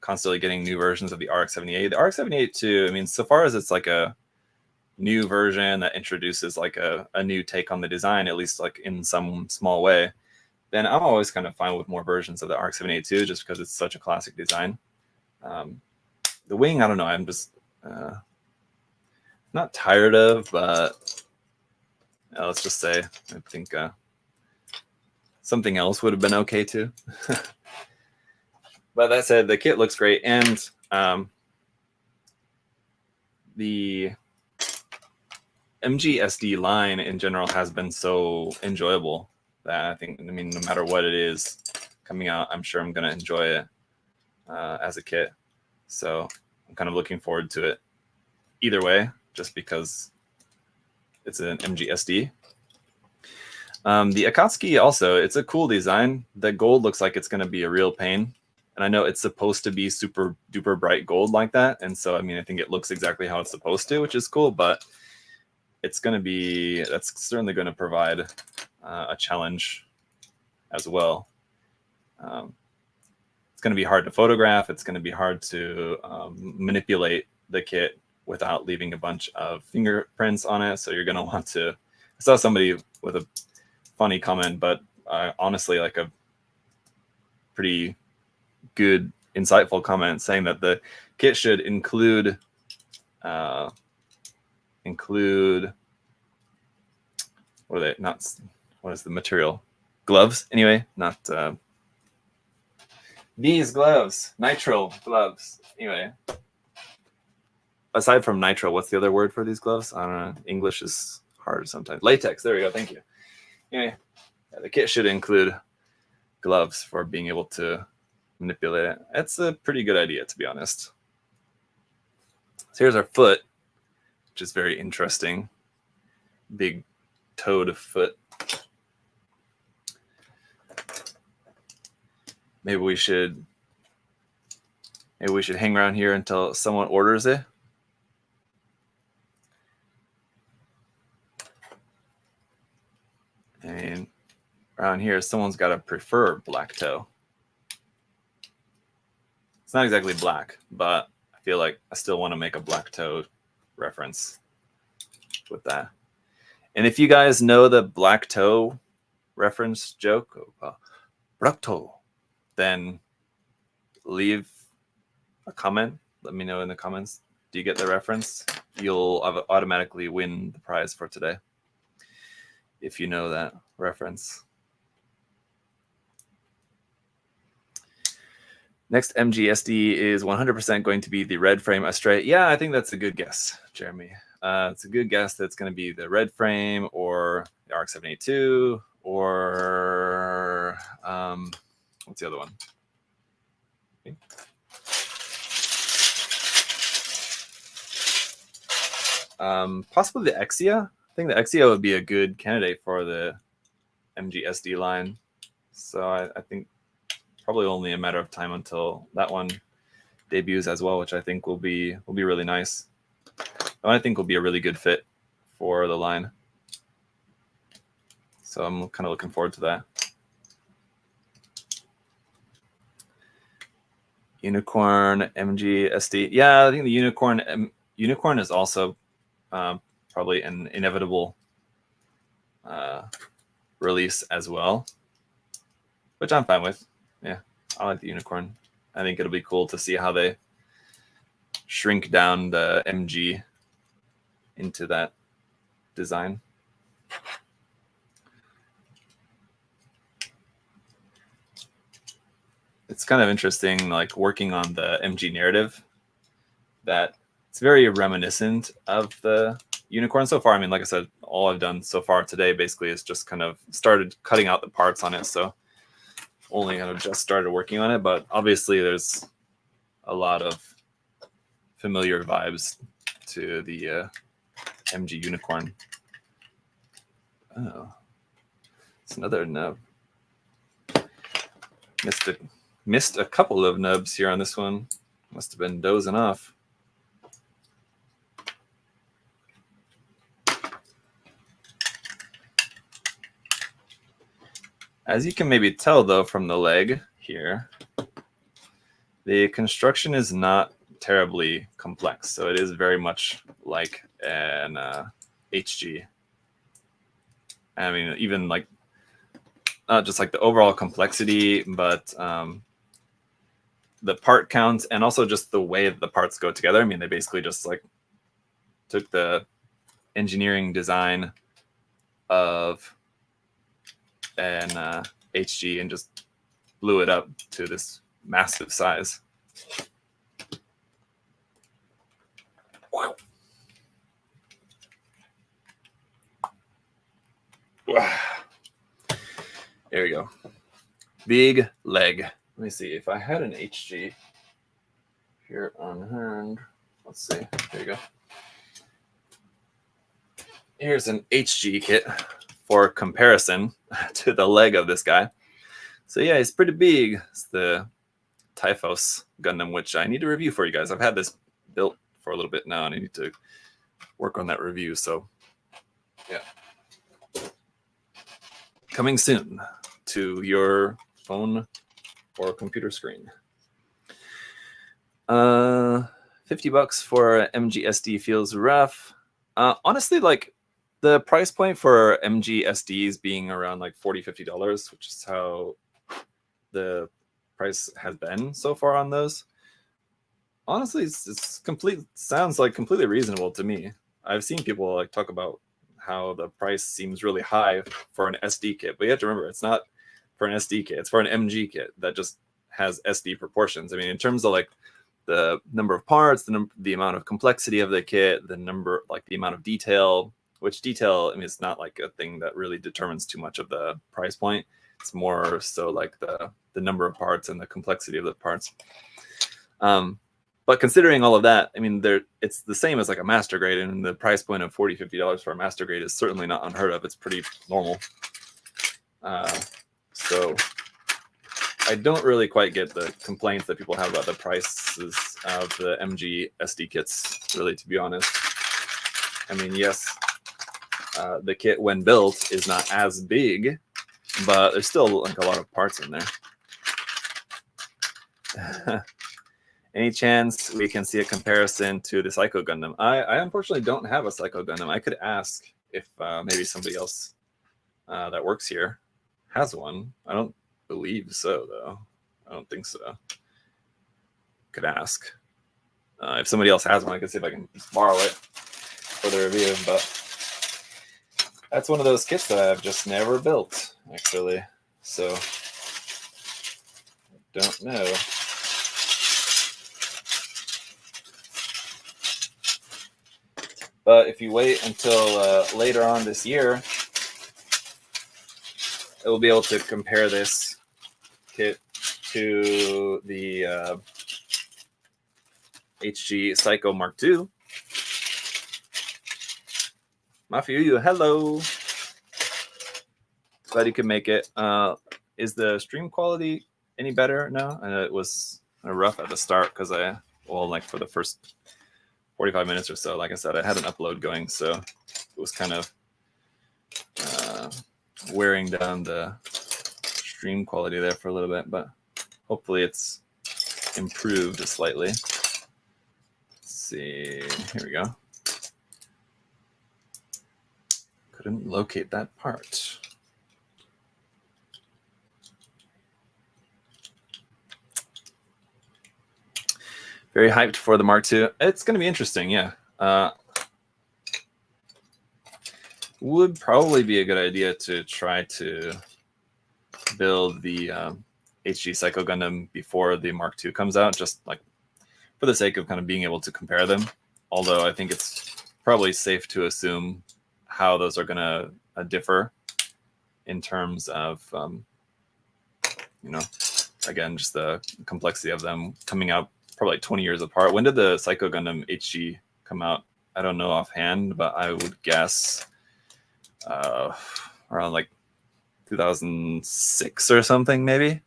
[SPEAKER 1] constantly getting new versions of the RX-78. The RX-78 too, I mean, so far as it's like a new version that introduces like a new take on the design, at least like in some small way, then I'm always kind of fine with more versions of the RX-78 too, just because it's such a classic design. The Wing, I don't know, I'm just not tired of, but let's just say I think something else would have been okay too. But that said, the kit looks great, and the MGSD line in general has been so enjoyable that I think, I mean, no matter what it is coming out, I'm sure I'm going to enjoy it as a kit. So I'm kind of looking forward to it either way, just because it's an MGSD. The Akatsuki also, it's a cool design. The gold looks like it's going to be a real pain. And I know it's supposed to be super duper bright gold like that. And so, I mean, I think it looks exactly how it's supposed to, which is cool. But it's going to be, that's certainly going to provide a challenge as well. It's going to be hard to photograph. It's going to be hard to manipulate the kit without leaving a bunch of fingerprints on it. So you're going to want to, I saw somebody with a funny comment, but honestly, like a pretty good, insightful comment saying that the kit should include what are they? Not what is the material? Gloves, anyway. Not these gloves, nitrile gloves. Anyway, aside from nitrile, what's the other word for these gloves? I don't know. English is hard sometimes. Latex. There we go. Thank you. Anyway, yeah, the kit should include gloves for being able to manipulate it. That's a pretty good idea, to be honest. So here's our foot, which is very interesting. Big toed foot. Maybe we should hang around here until someone orders it. And around here, someone's got to prefer black toe. It's not exactly black, but I feel like I still want to make a black toe reference with that. And if you guys know the black toe reference joke, black toe, then leave a comment. Let me know in the comments. Do you get the reference? You'll automatically win the prize for today if you know that reference. Next MGSD is 100% going to be the red frame Astray. Yeah, I think that's a good guess, Jeremy. It's a good guess that it's going to be the red frame or the ARC-782 or what's the other one? Okay. Possibly the Exia. I think the Exia would be a good candidate for the MGSD line. So I think probably only a matter of time until that one debuts as well, which I think will be really nice. And I think will be a really good fit for the line. So I'm kind of looking forward to that. Unicorn MGSD. Yeah, I think the Unicorn is also probably an inevitable release as well, which I'm fine with. Yeah, I like the Unicorn. I think it'll be cool to see how they shrink down the MG into that design. It's kind of interesting, like working on the MG narrative, that it's very reminiscent of the Unicorn so far. I mean, like I said, all I've done so far today basically is just kind of started cutting out the parts on it. So only kind of just started working on it, but obviously there's a lot of familiar vibes to the MG Unicorn. Oh, it's another nub. Missed a couple of nubs here on this one. Must have been dozing off. As you can maybe tell, though, from the leg here, the construction is not terribly complex. So it is very much like an HG. I mean, even like not just like the overall complexity, but the part counts and also just the way that the parts go together. I mean, they basically just like took the engineering design of an HG and just blew it up to this massive size. Wow. There we go. Big leg. Let me see if I had an HG here on hand. Let's see. There you go. Here's an HG kit for comparison to the leg of this guy. So yeah, it's pretty big. It's the Typhos Gundam, which I need to review for you guys. I've had this built for a little bit now, and I need to work on that review. So yeah, coming soon to your phone or computer screen. $50 for MGSD feels rough. Honestly, like the price point for MGSDs being around like $40-50, which is how the price has been so far on those. Honestly, sounds like completely reasonable to me. I've seen people like talk about how the price seems really high for an SD kit, but you have to remember it's not for an SD kit, it's for an MG kit that just has SD proportions. I mean, in terms of like the number of parts, the amount of complexity of the kit, the amount of detail, which detail, I mean, it's not like a thing that really determines too much of the price point. It's more so like the number of parts and the complexity of the parts. But considering all of that, I mean, it's the same as like a master grade, and the price point of $40-50 for a master grade is certainly not unheard of. It's pretty normal. So I don't really quite get the complaints that people have about the prices of the MG SD kits, really, to be honest. I mean, yes, the kit when built is not as big, but there's still like a lot of parts in there. Any chance we can see a comparison to the Psycho Gundam? I unfortunately don't have a Psycho Gundam. I could ask if maybe somebody else that works here has one. I don't believe so, though. I don't think so. could ask. If somebody else has one, I can see if I can just borrow it for the review. But that's one of those kits that I've just never built, actually. So don't know. But if you wait until later on this year, it will be able to compare this kit to the HG Psycho Mark II. Mafiuyu, hello. Glad you could make it. Is the stream quality any better now? I know it was rough at the start because like for the first 45 minutes or so, like I said, I had an upload going, so it was kind of wearing down the stream quality there for a little bit, but hopefully it's improved slightly. Let's see, here we go. Couldn't locate that part. Very hyped for the Mark II. It's going to be interesting, yeah. Would probably be a good idea to try to build the HG Psycho Gundam before the Mark II comes out, just like for the sake of kind of being able to compare them. Although I think it's probably safe to assume how those are going to differ in terms of, again, just the complexity of them coming out probably like 20 years apart. When did the Psycho Gundam HG come out? I don't know offhand, but I would guess around like 2006 or something, maybe.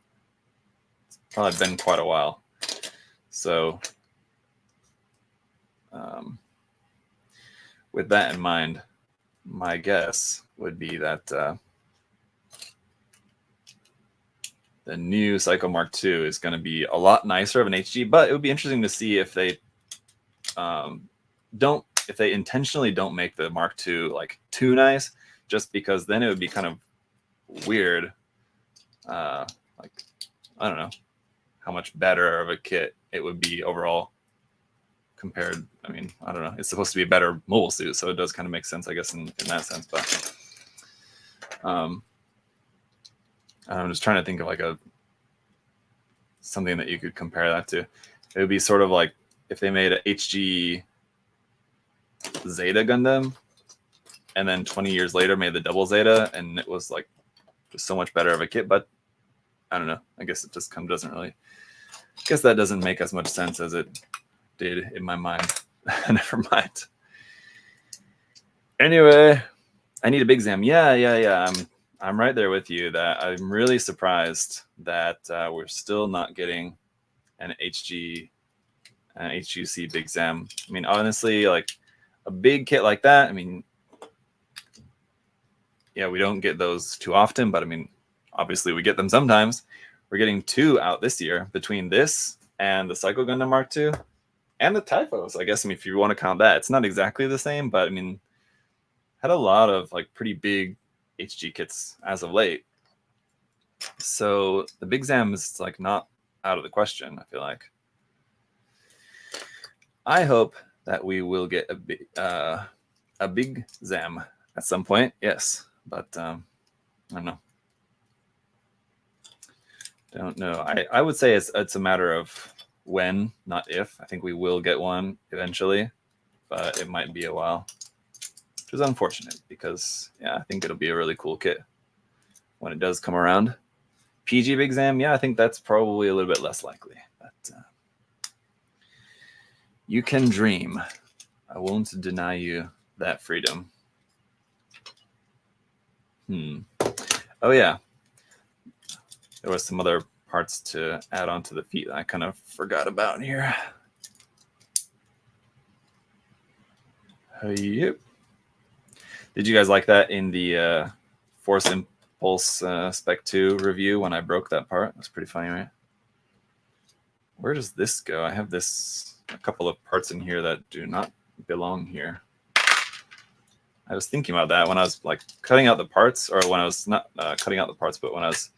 [SPEAKER 1] It's probably been quite a while. So with that in mind, my guess would be that the new Psycho Mark II is going to be a lot nicer of an HG, but it would be interesting to see if they intentionally don't make the Mark II like too nice, just because then it would be kind of weird. Like, I don't know how much better of a kit it would be overall compared. I mean, I don't know. It's supposed to be a better mobile suit, so it does kind of make sense, I guess, in that sense. But I'm just trying to think of like something that you could compare that to. It would be sort of like if they made a HG Zeta Gundam and then 20 years later made the double Zeta, and it was like just so much better of a kit. But I don't know. I guess it just kind of doesn't really. I guess that doesn't make as much sense as it did in my mind. Never mind. Anyway, I need a big Zam. Yeah. I'm right there with you. That I'm really surprised that we're still not getting an HGC Big Zam. I mean, honestly, like a big kit like that. I mean, yeah, we don't get those too often, but I mean, obviously we get them sometimes. We're getting 2 out this year between this and the Psycho Gundam Mark II and the Typhos. I guess, I mean, if you want to count that, it's not exactly the same, but I mean, had a lot of like pretty big HG kits as of late. So the Big Zam is like not out of the question, I feel like. I hope that we will get a big Zam at some point, yes, but I don't know. I would say it's a matter of when, not if. I think we will get one eventually, but it might be a while, which is unfortunate because, yeah, I think it'll be a really cool kit when it does come around. PG Big Zam, yeah, I think that's probably a little bit less likely, but you can dream. I won't deny you that freedom. Oh, yeah. There was some other parts to add on to the feet that I kind of forgot about here. Yep. Did you guys like that in the Force Impulse Spec 2 review when I broke that part? That's pretty funny, right? Where does this go? I have a couple of parts in here that do not belong here. I was thinking about that when I was like cutting out the parts, or when I was not cutting out the parts, but when I was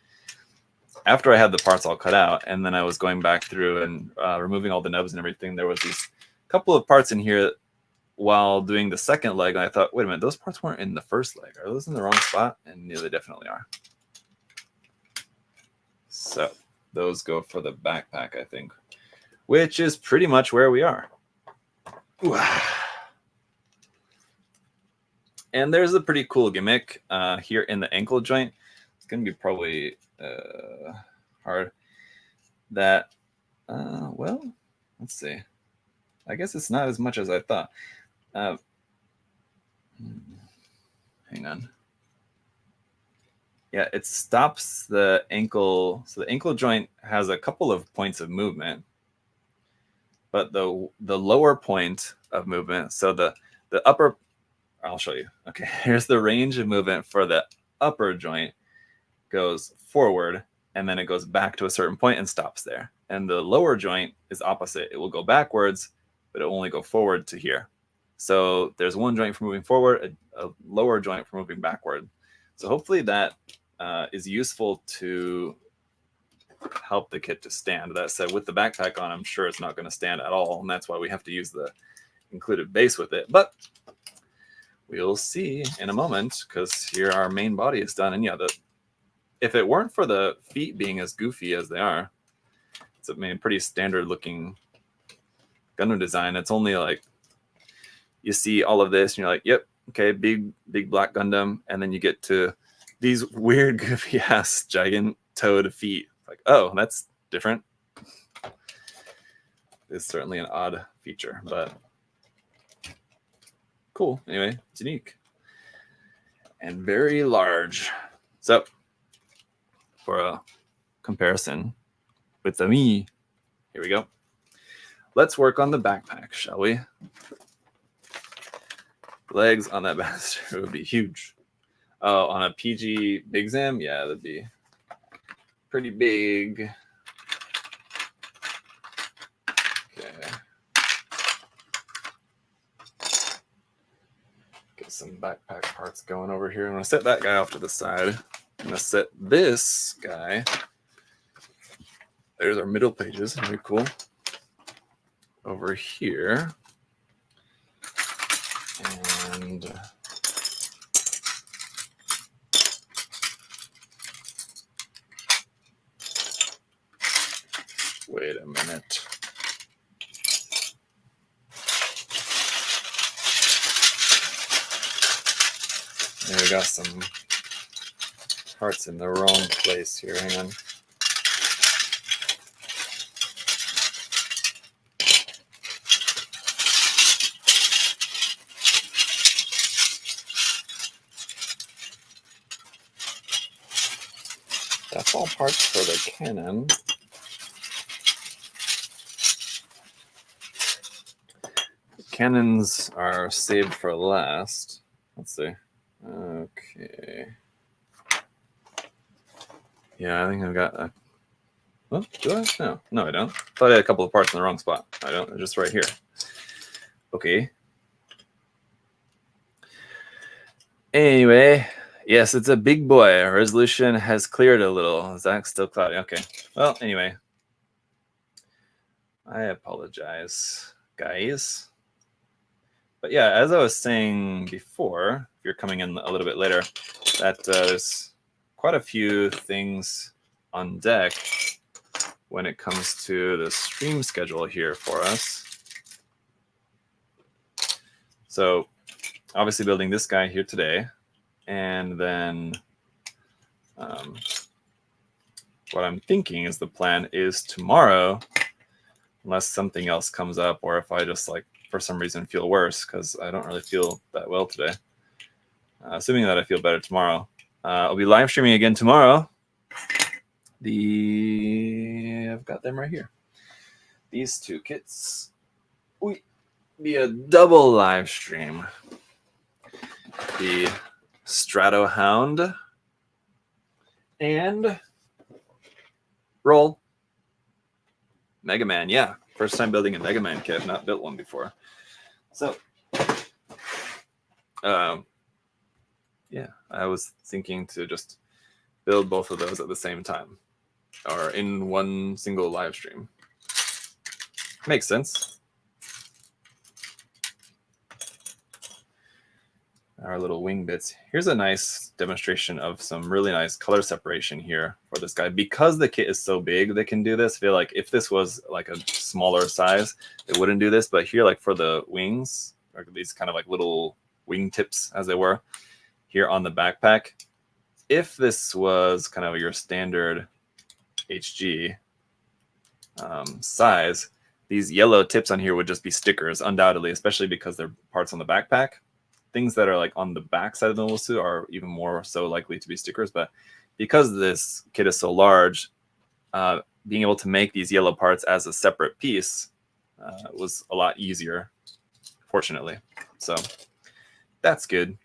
[SPEAKER 1] after I had the parts all cut out, and then I was going back through and removing all the nubs and everything, there was these couple of parts in here while doing the second leg, and I thought, wait a minute, those parts weren't in the first leg. Are those in the wrong spot? And yeah, they definitely are. So those go for the backpack, I think, which is pretty much where we are. And there's a pretty cool gimmick here in the ankle joint. It's going to be probably hard. That, well, let's see. I guess it's not as much as I thought. Hang on. Yeah, it stops the ankle. So the ankle joint has a couple of points of movement, but the lower point of movement, so the upper, I'll show you. Okay, here's the range of movement for the upper joint goes forward, and then it goes back to a certain point and stops there. And the lower joint is opposite. It will go backwards, but it will only go forward to here. So there's one joint for moving forward, a lower joint for moving backward. So hopefully that is useful to help the kit to stand. That said, with the backpack on, I'm sure it's not going to stand at all, and that's why we have to use the included base with it. But we'll see in a moment, because here our main body is done. And yeah, if it weren't for the feet being as goofy as they are, it's a pretty standard looking Gundam design. It's only like, you see all of this and you're like, yep, okay, big black Gundam, and then you get to these weird goofy ass giant toed feet. Like, oh, that's different. It's certainly an odd feature, but cool. Anyway, it's unique and very large. So for a comparison with the me, here we go. Let's work on the backpack, shall we? Legs on that bastard would be huge. Oh, on a PG Big Zim, yeah, that'd be pretty big. Okay. Get some backpack parts going over here. I'm gonna set that guy off to the side. I'm gonna set this guy. There's our middle pages, very cool. Over here. And wait a minute. Yeah, we got some parts in the wrong place here. Hang on. That's all parts for the cannon. The cannons are saved for last. Let's see. Okay. Yeah, I think I've got a... Well, do I? No, I don't. Thought I had a couple of parts in the wrong spot. I don't. They're just right here. Okay. Anyway, yes, it's a big boy. Our resolution has cleared a little. Zach's still cloudy. Okay. Well, anyway. I apologize, guys. But yeah, as I was saying before, if you're coming in a little bit later, that there's quite a few things on deck when it comes to the stream schedule here for us. So obviously building this guy here today, and then what I'm thinking is the plan is tomorrow, unless something else comes up, or if I just like for some reason feel worse, because I don't really feel that well today. Assuming that I feel better tomorrow, I'll be live streaming again tomorrow. I've got them right here. These two kits. We be a double live stream. The Strato Hound and roll Mega Man. Yeah, first time building a Mega Man kit. Not built one before. So, yeah, I was thinking to just build both of those at the same time. or in one single live stream. Makes sense. Our little wing bits. Here's a nice demonstration of some really nice color separation here for this guy. Because the kit is so big, they can do this. I feel like if this was like a smaller size, it wouldn't do this. But here, like for the wings, or these kind of like little wing tips as they were here on the backpack, if this was kind of your standard HG size, these yellow tips on here would just be stickers, undoubtedly, especially because they're parts on the backpack. Things that are like on the back side of the mobile suit are even more so likely to be stickers. But because this kit is so large, being able to make these yellow parts as a separate piece was a lot easier, fortunately. So that's good.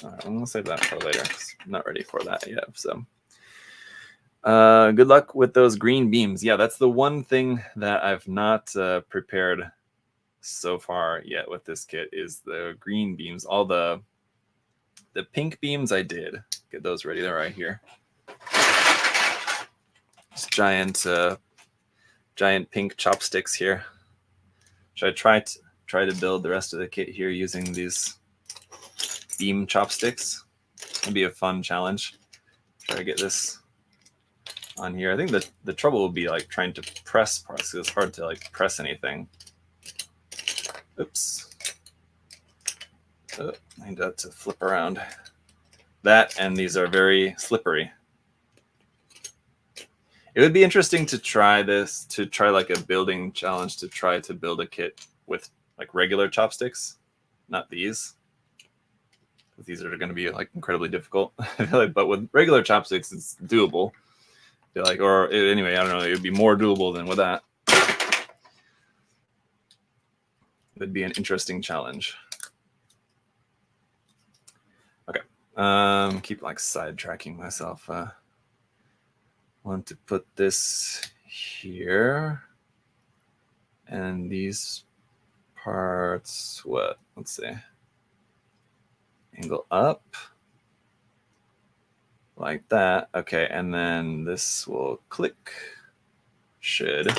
[SPEAKER 1] All right, I'm going to save that for later. I'm not ready for that yet. So good luck with those green beams. Yeah, that's the one thing that I've not prepared so far yet with this kit is the green beams. All the pink beams I did get those ready. They're right here. This giant pink chopsticks here. Should I try to build the rest of the kit here using these beam chopsticks? It'd be a fun challenge. Try to get this on here. I think the trouble will be like trying to press parts because it's hard to like press anything. Oops. Oh, I need that to flip around. That and these are very slippery. It would be interesting to try this, to try like a building challenge to try to build a kit with like regular chopsticks, not these. These are going to be like incredibly difficult. But with regular chopsticks, it's doable. Like, or anyway, I don't know. It would be more doable than with that. It would be an interesting challenge. Okay. Keep like sidetracking myself. Want to put this here, and these parts. What? Let's see. Angle up. Like that. Okay, and then this will click. Should.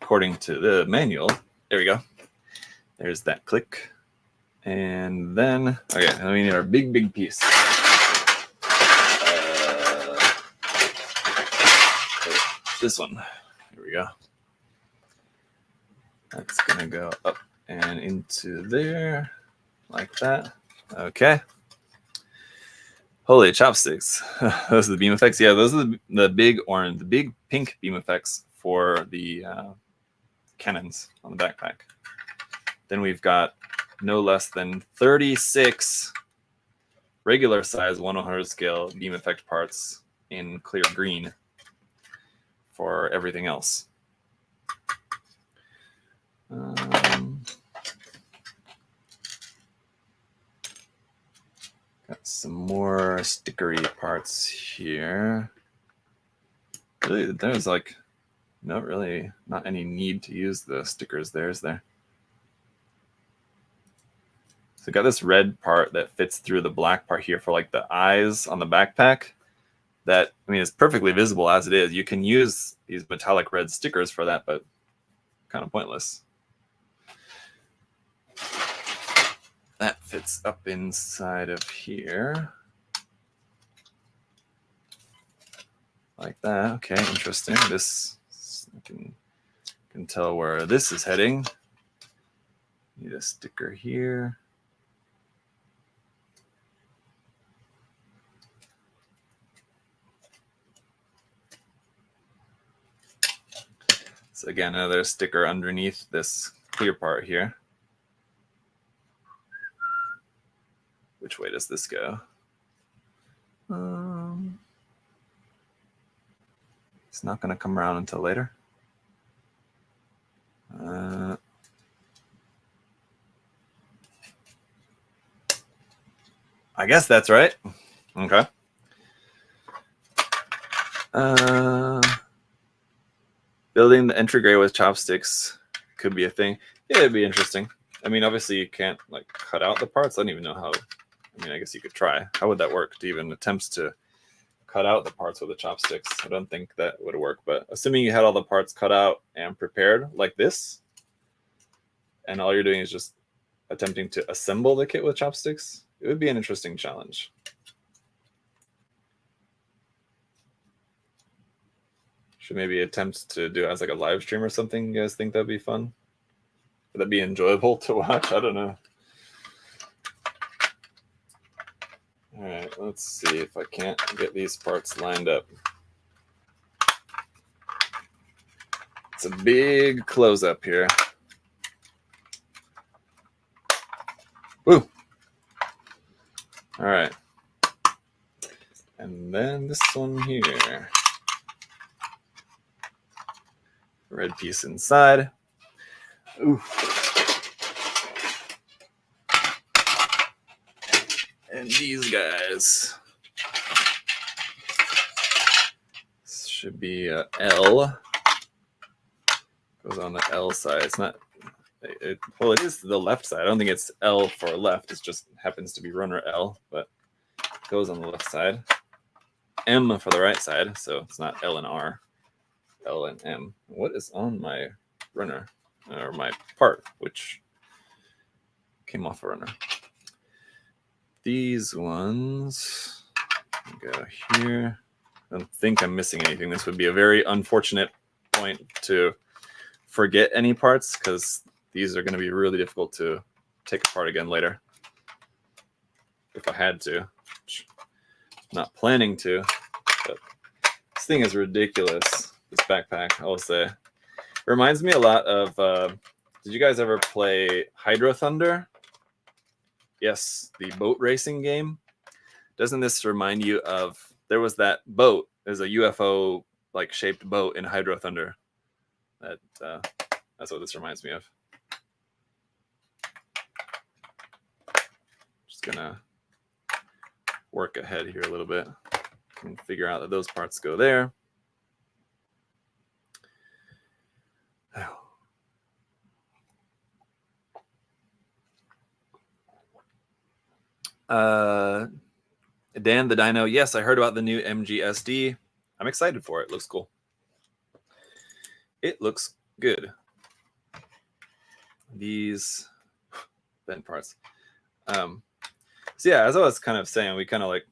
[SPEAKER 1] According to the manual. There we go. There's that click. And then, okay, then we need our big piece. This one. Here we go. That's going to go up and into there. Like that. Okay. Holy chopsticks. Those are the beam effects. Yeah, those are the big orange, the big pink beam effects for the cannons on the backpack. Then we've got no less than 36 regular size 1/100 scale beam effect parts in clear green for everything else. Got some more stickery parts here. Really, there's like not any need to use the stickers there, is there? So got this red part that fits through the black part here for like the eyes on the backpack. That, I mean, it's perfectly visible as it is. You can use these metallic red stickers for that, but kind of pointless. That fits up inside of here. Like that. Okay, interesting. This, I can tell where this is heading. Need a sticker here. So again, another sticker underneath this clear part here. Which way does this go? It's not going to come around until later. I guess that's right. Okay. Building the entry gray with chopsticks could be a thing. Yeah, it'd be interesting. I mean, obviously you can't like cut out the parts. I don't even know how. I mean, I guess you could try. How would that work to even attempt to cut out the parts with the chopsticks. I don't think that would work, but assuming you had all the parts cut out and prepared like this, and all you're doing is just attempting to assemble the kit with chopsticks, it would be an interesting challenge. Should maybe attempt to do it as like a live stream or something. You guys think that'd be fun? Would that be enjoyable to watch? I don't know. All right, let's see if I can't get these parts lined up. It's a big close-up here. Woo! All right. And then this one here. Red piece inside. Ooh. And these guys. This should be a L. Goes on the L side. It's not. Well, it is the left side. I don't think it's L for left. It just happens to be runner L, but it goes on the left side. M for the right side, so it's not L and R. L and M. What is on my runner or my part, which came off a runner? These ones go here. I don't think I'm missing anything. This would be a very unfortunate point to forget any parts because these are going to be really difficult to take apart again later. If I had to. Not planning to, but this thing is ridiculous. This backpack, I'll say. It reminds me a lot of, did you guys ever play Hydro Thunder? Yes, the boat racing game. Doesn't this remind you of, there was that boat, there's a UFO like shaped boat in Hydro Thunder. That's what this reminds me of. Just gonna work ahead here a little bit and figure out that those parts go there. Dan the Dino, yes, I heard about the new MGSD. I'm excited for it. Looks cool. It looks good. These bent parts. So yeah, as I was kind of saying, we kind of like,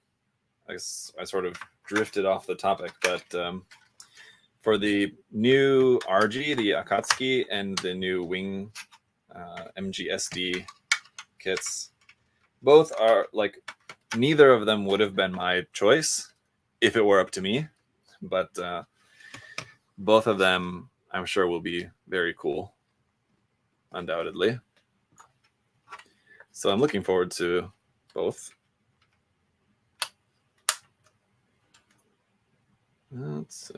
[SPEAKER 1] I sort of drifted off the topic, but for the new RG, the Akatsuki, and the new Wing MGSD kits, both are like, neither of them would have been my choice if it were up to me, but both of them I'm sure will be very cool, undoubtedly. So I'm looking forward to both. Let's see.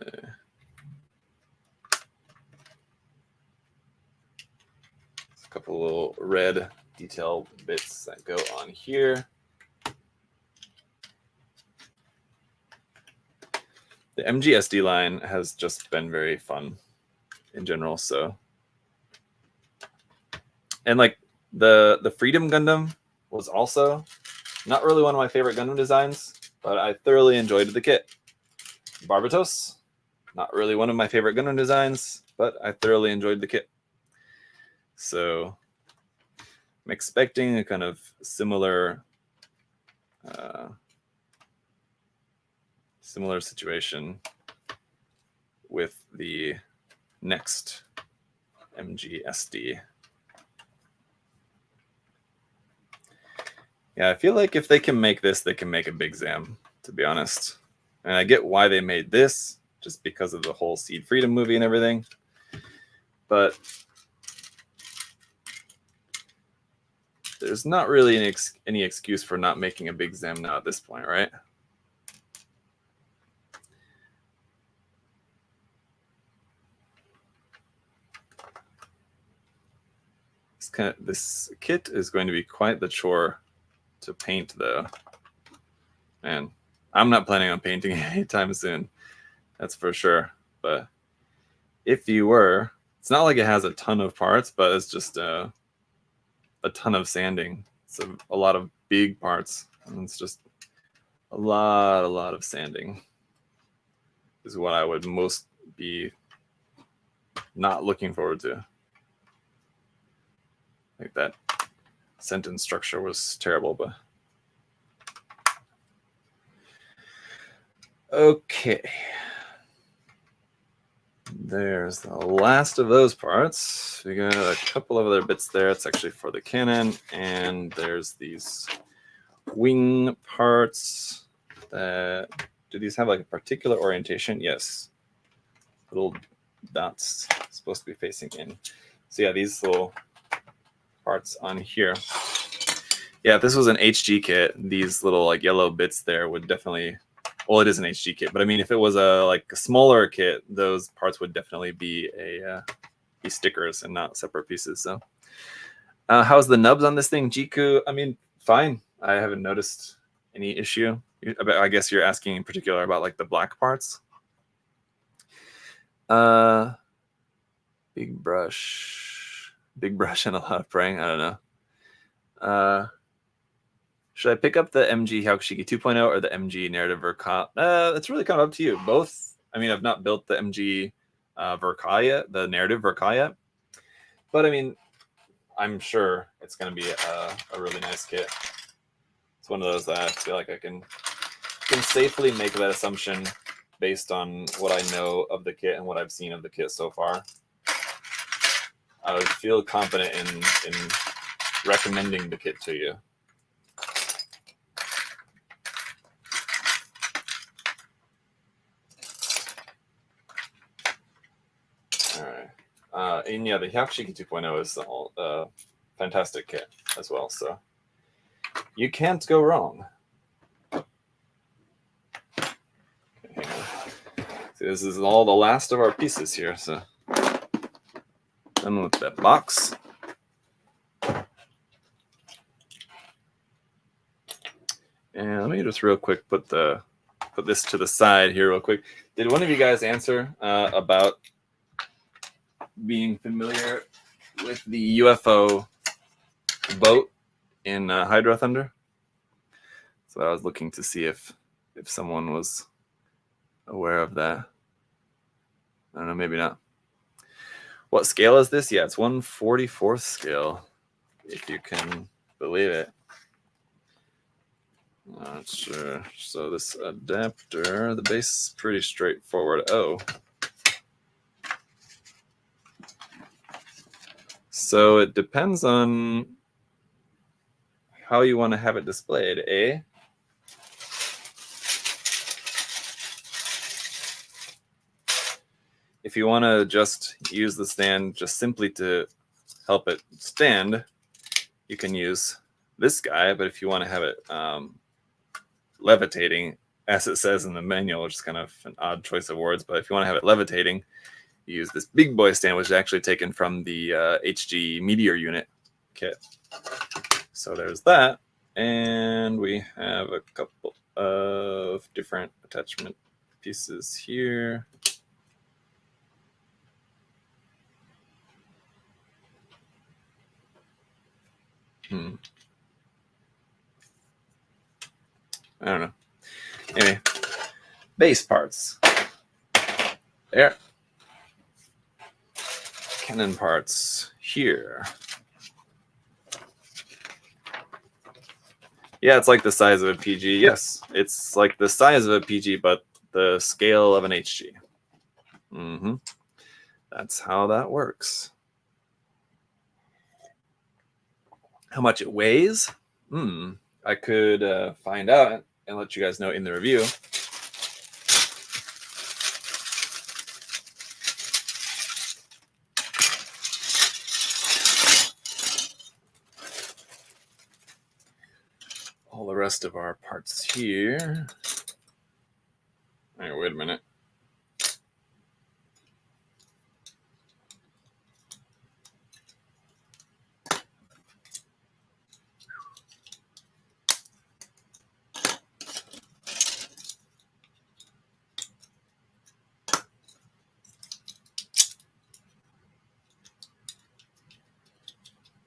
[SPEAKER 1] A couple little red detail bits that go on here. The MGSD line has just been very fun in general. So, and like the Freedom Gundam was also not really one of my favorite Gundam designs, but I thoroughly enjoyed the kit. Barbatos, not really one of my favorite Gundam designs, but I thoroughly enjoyed the kit. So I'm expecting a kind of similar situation with the next MGSD. Yeah, I feel like if they can make this, they can make a Big Zam, to be honest. And I get why they made this, just because of the whole Seed Freedom movie and everything. But there's not really any excuse for not making a Big Zam now at this point, right? This kit is going to be quite the chore to paint, though. And I'm not planning on painting anytime soon. That's for sure. But if you were, it's not like it has a ton of parts, but it's just a ton of sanding. It's a lot of big parts. And it's just a lot of sanding is what I would most be not looking forward to. Like that sentence structure was terrible, but okay. There's the last of those parts. We got a couple of other bits there. It's actually for the cannon, and there's these wing parts. That do these have like a particular orientation? Yes. Little dots supposed to be facing in. So yeah, these little parts on here. Yeah, if this was an HG kit, these little like yellow bits there would definitely. Well, it is an HG kit, but I mean, if it was a smaller kit, those parts would definitely be be stickers and not separate pieces. So, how's the nubs on this thing, Jiku? I mean, fine. I haven't noticed any issue. I guess you're asking in particular about like the black parts. Big brush and a lot of praying. I don't know. Should I pick up the MG Hyakushiki 2.0 or the MG Narrative Verka? It's really kind of up to you. Both. I mean, I've not built the MG Verka yet, the Narrative Verka yet. But I mean, I'm sure it's going to be a really nice kit. It's one of those that I feel like I can safely make that assumption based on what I know of the kit and what I've seen of the kit so far. I would feel confident in recommending the kit to you. And yeah, the Hyakushiki 2.0 is a fantastic kit as well, so you can't go wrong. Okay, hang on. See, this is all the last of our pieces here, so done with that box. And let me just real quick put this to the side here real quick. Did one of you guys answer about being familiar with the UFO boat in Hydro Thunder? So I was looking to see if someone was aware of that. I don't know, maybe not. What scale is this? Yeah, it's 1/44 scale, if you can believe it. Not sure. So this adapter, the base is pretty straightforward. Oh. So it depends on how you want to have it displayed, eh? If you want to just use the stand just simply to help it stand, you can use this guy. But if you want to have it levitating, as it says in the manual, which is kind of an odd choice of words, but if you want to have it levitating, you use this big boy stand, which is actually taken from the HG Meteor unit kit. So there's that. And we have a couple of different attachment pieces here. I don't know. Anyway, base parts. There. Cannon parts here. Yeah, it's like the size of a PG. Yes, it's like the size of a PG, but the scale of an HG. That's how that works. How much it weighs? I could find out and let you guys know in the review. All the rest of our parts here. All right, wait a minute.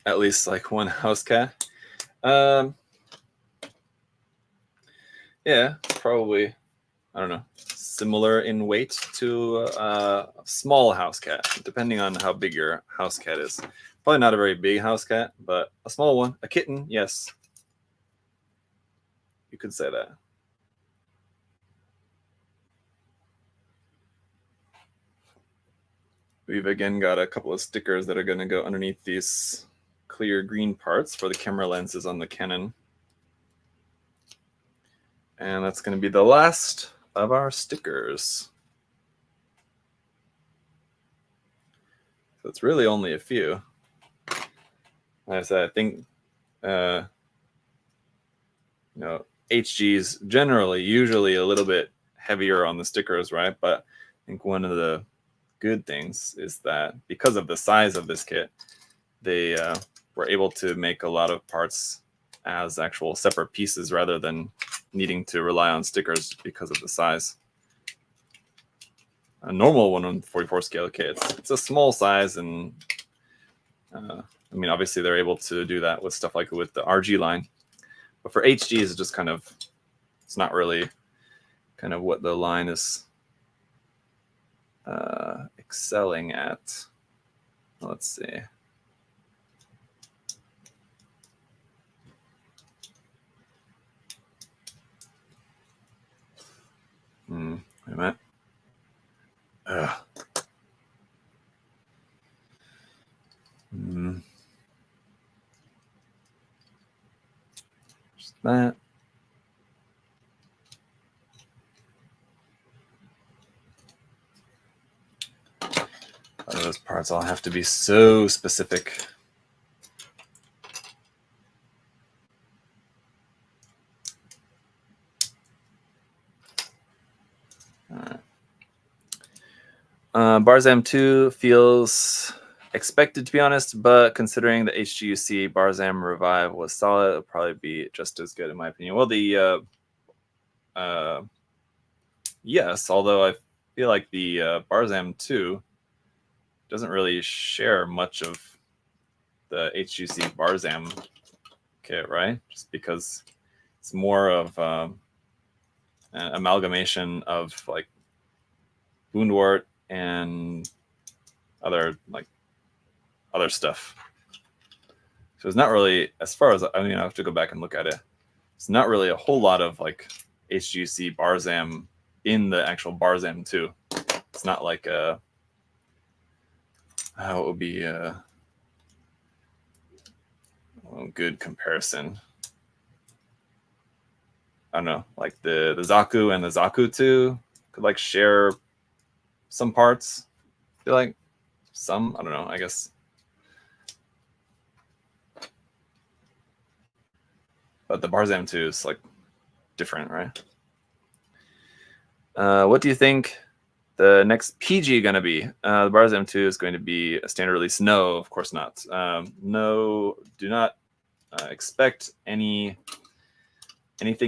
[SPEAKER 1] At least like one house cat. Yeah, probably, I don't know, similar in weight to a small house cat, depending on how big your house cat is. Probably not a very big house cat, but a small one. A kitten, yes. You could say that. We've again got a couple of stickers that are going to go underneath these clear green parts for the camera lenses on the Canon. And that's going to be the last of our stickers. So it's really only a few. Like I said, I think HG's generally usually a little bit heavier on the stickers, right? But I think one of the good things is that because of the size of this kit, they were able to make a lot of parts as actual separate pieces rather than needing to rely on stickers because of the size. A normal 1/44 scale kit, it's a small size, and I mean, obviously they're able to do that with stuff like with the RG line. But for HG, it's just kind of, it's not really kind of what the line is excelling at. Let's see. Wait a minute. Just that. Those parts all have to be so specific. All right. Barzam 2 feels expected, to be honest, but considering the HGUC Barzam Revive was solid, it'll probably be just as good in my opinion. Well, the yes, although I feel like the Barzam 2 doesn't really share much of the HGUC Barzam kit, right? Just because it's more of an amalgamation of like Woundwort and other stuff. So it's not really, as far as I mean, I have to go back and look at it. It's not really a whole lot of like HGC Barzam in the actual Barzam 2. It's not like how it would be a good comparison. I don't know, like the Zaku and the Zaku 2 could like share some parts. I feel like some, I don't know, I guess. But the Barzam 2 is like different, right? What do you think the next PG going to be? The Barzam 2 is going to be a standard release. No, of course not. No, do not expect anything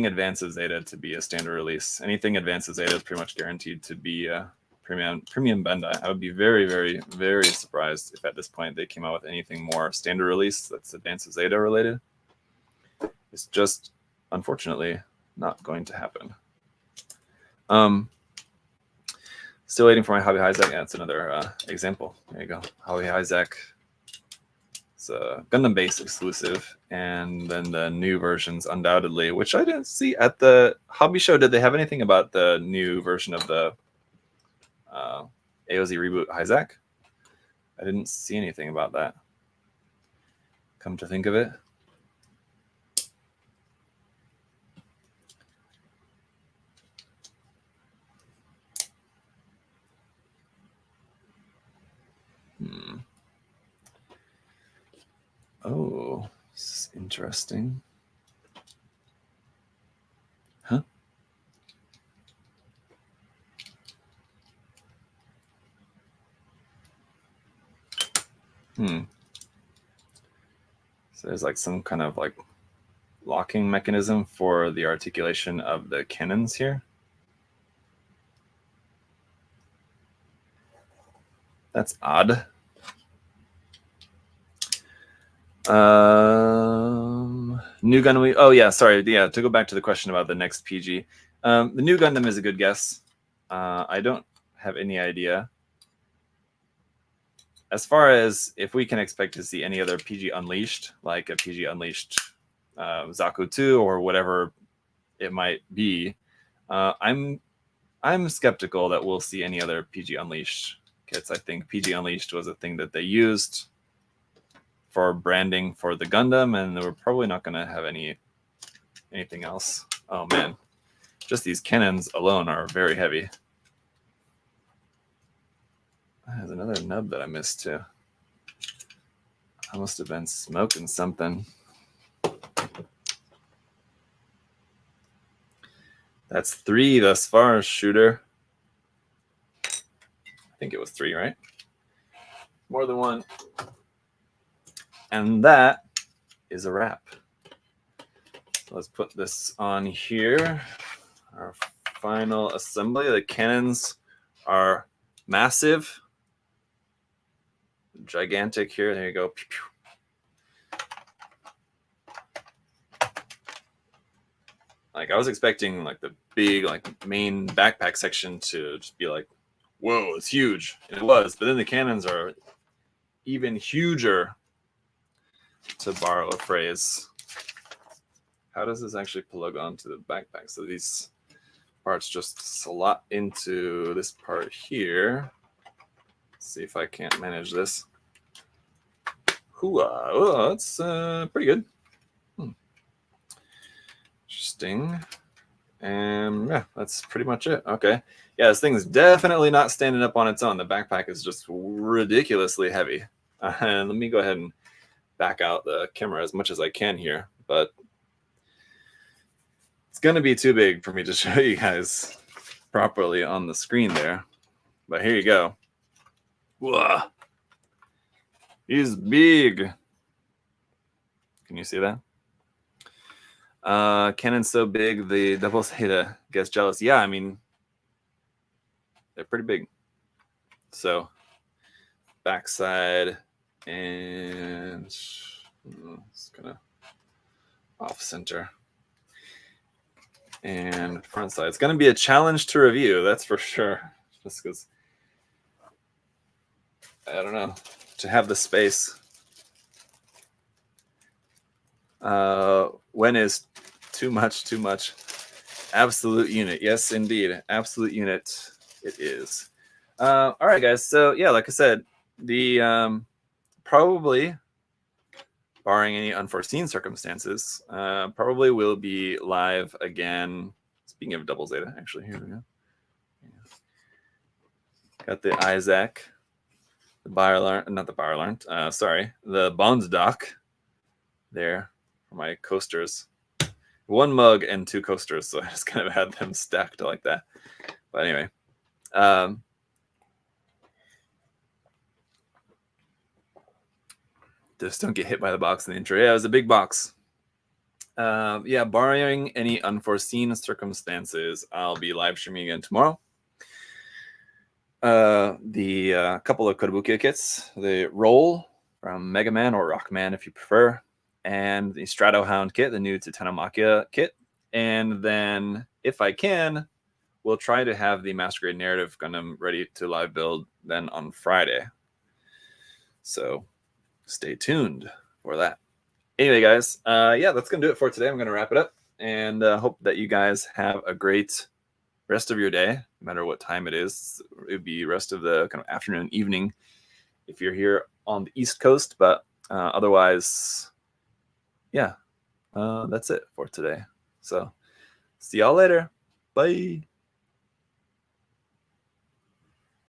[SPEAKER 1] Advanced Zeta to be a standard release. Anything Advanced Zeta is pretty much guaranteed to be a premium Bandai. I would be very, very, very surprised if at this point they came out with anything more standard release that's Advanced Zeta related. It's just, unfortunately, not going to happen. Still waiting for my Hobby Isaac. Yeah, that's another example. There you go. Hobby Isaac. It's a Gundam base exclusive, and then the new versions, undoubtedly, which I didn't see at the hobby show. Did they have anything about the new version of the AOZ reboot Isaac? I didn't see anything about that. Come to think of it. Oh, this is interesting. Huh? So there's like some kind of like locking mechanism for the articulation of the cannons here. That's odd. New Gundam. Oh yeah, sorry. Yeah, to go back to the question about the next PG, the new Gundam is a good guess. I don't have any idea. As far as if we can expect to see any other PG Unleashed, like a PG Unleashed Zaku 2 or whatever it might be, I'm skeptical that we'll see any other PG Unleashed kits. I think PG Unleashed was a thing that they used for branding for the Gundam, and we're probably not going to have anything else. Oh man, just these cannons alone are very heavy. There's another nub that I missed too. I must have been smoking something. That's 3 thus far, shooter. I think it was 3, right? More than 1. And that is a wrap. So let's put this on here. Our final assembly. The cannons are massive. Gigantic here. There you go. Pew, pew. Like I was expecting like the big like main backpack section to just be like, whoa, it's huge. And it was, but then the cannons are even huger, to borrow a phrase. How does this actually plug onto the backpack? So these parts just slot into this part here. Let's see if I can't manage this. Hooah. Oh, that's pretty good. Interesting. And yeah, that's pretty much it. Okay. Yeah, this thing is definitely not standing up on its own. The backpack is just ridiculously heavy. And let me go ahead and back out the camera as much as I can here. But it's going to be too big for me to show you guys properly on the screen there. But here you go. Whoa. He's big. Can you see that? Cannon's so big, the double Zeta gets jealous. Yeah, I mean, they're pretty big. So, backside and it's kind of off center. And front side. It's going to be a challenge to review, that's for sure. Just because, I don't know, to have the space. When is too much, too much? Absolute unit. Yes, indeed. Absolute unit it is. All right, guys. So, yeah, like I said, the probably, barring any unforeseen circumstances, probably will be live again. Speaking of double Zeta, actually, here we go. Got the Isaac, the Biolarn, not the Biolarn, sorry, the Bondsdock there for my coasters. 1 mug and 2 coasters, so I just kind of had them stacked like that. But anyway, just don't get hit by the box in the intro. Yeah, it was a big box. Yeah, barring any unforeseen circumstances, I'll be live streaming again tomorrow. The couple of Kotobukiya kits, the Roll from Mega Man or Rockman if you prefer, and the Stratohound kit, the new Titanomakia kit. And then, if I can, we'll try to have the Master Grade Narrative Gundam ready to live build then on Friday. So stay tuned for that. Anyway, guys, yeah, that's going to do it for today. I'm going to wrap it up and hope that you guys have a great rest of your day, no matter what time it is. It would be rest of the kind of afternoon, evening if you're here on the East Coast. But otherwise, yeah, that's it for today. So see y'all later. Bye.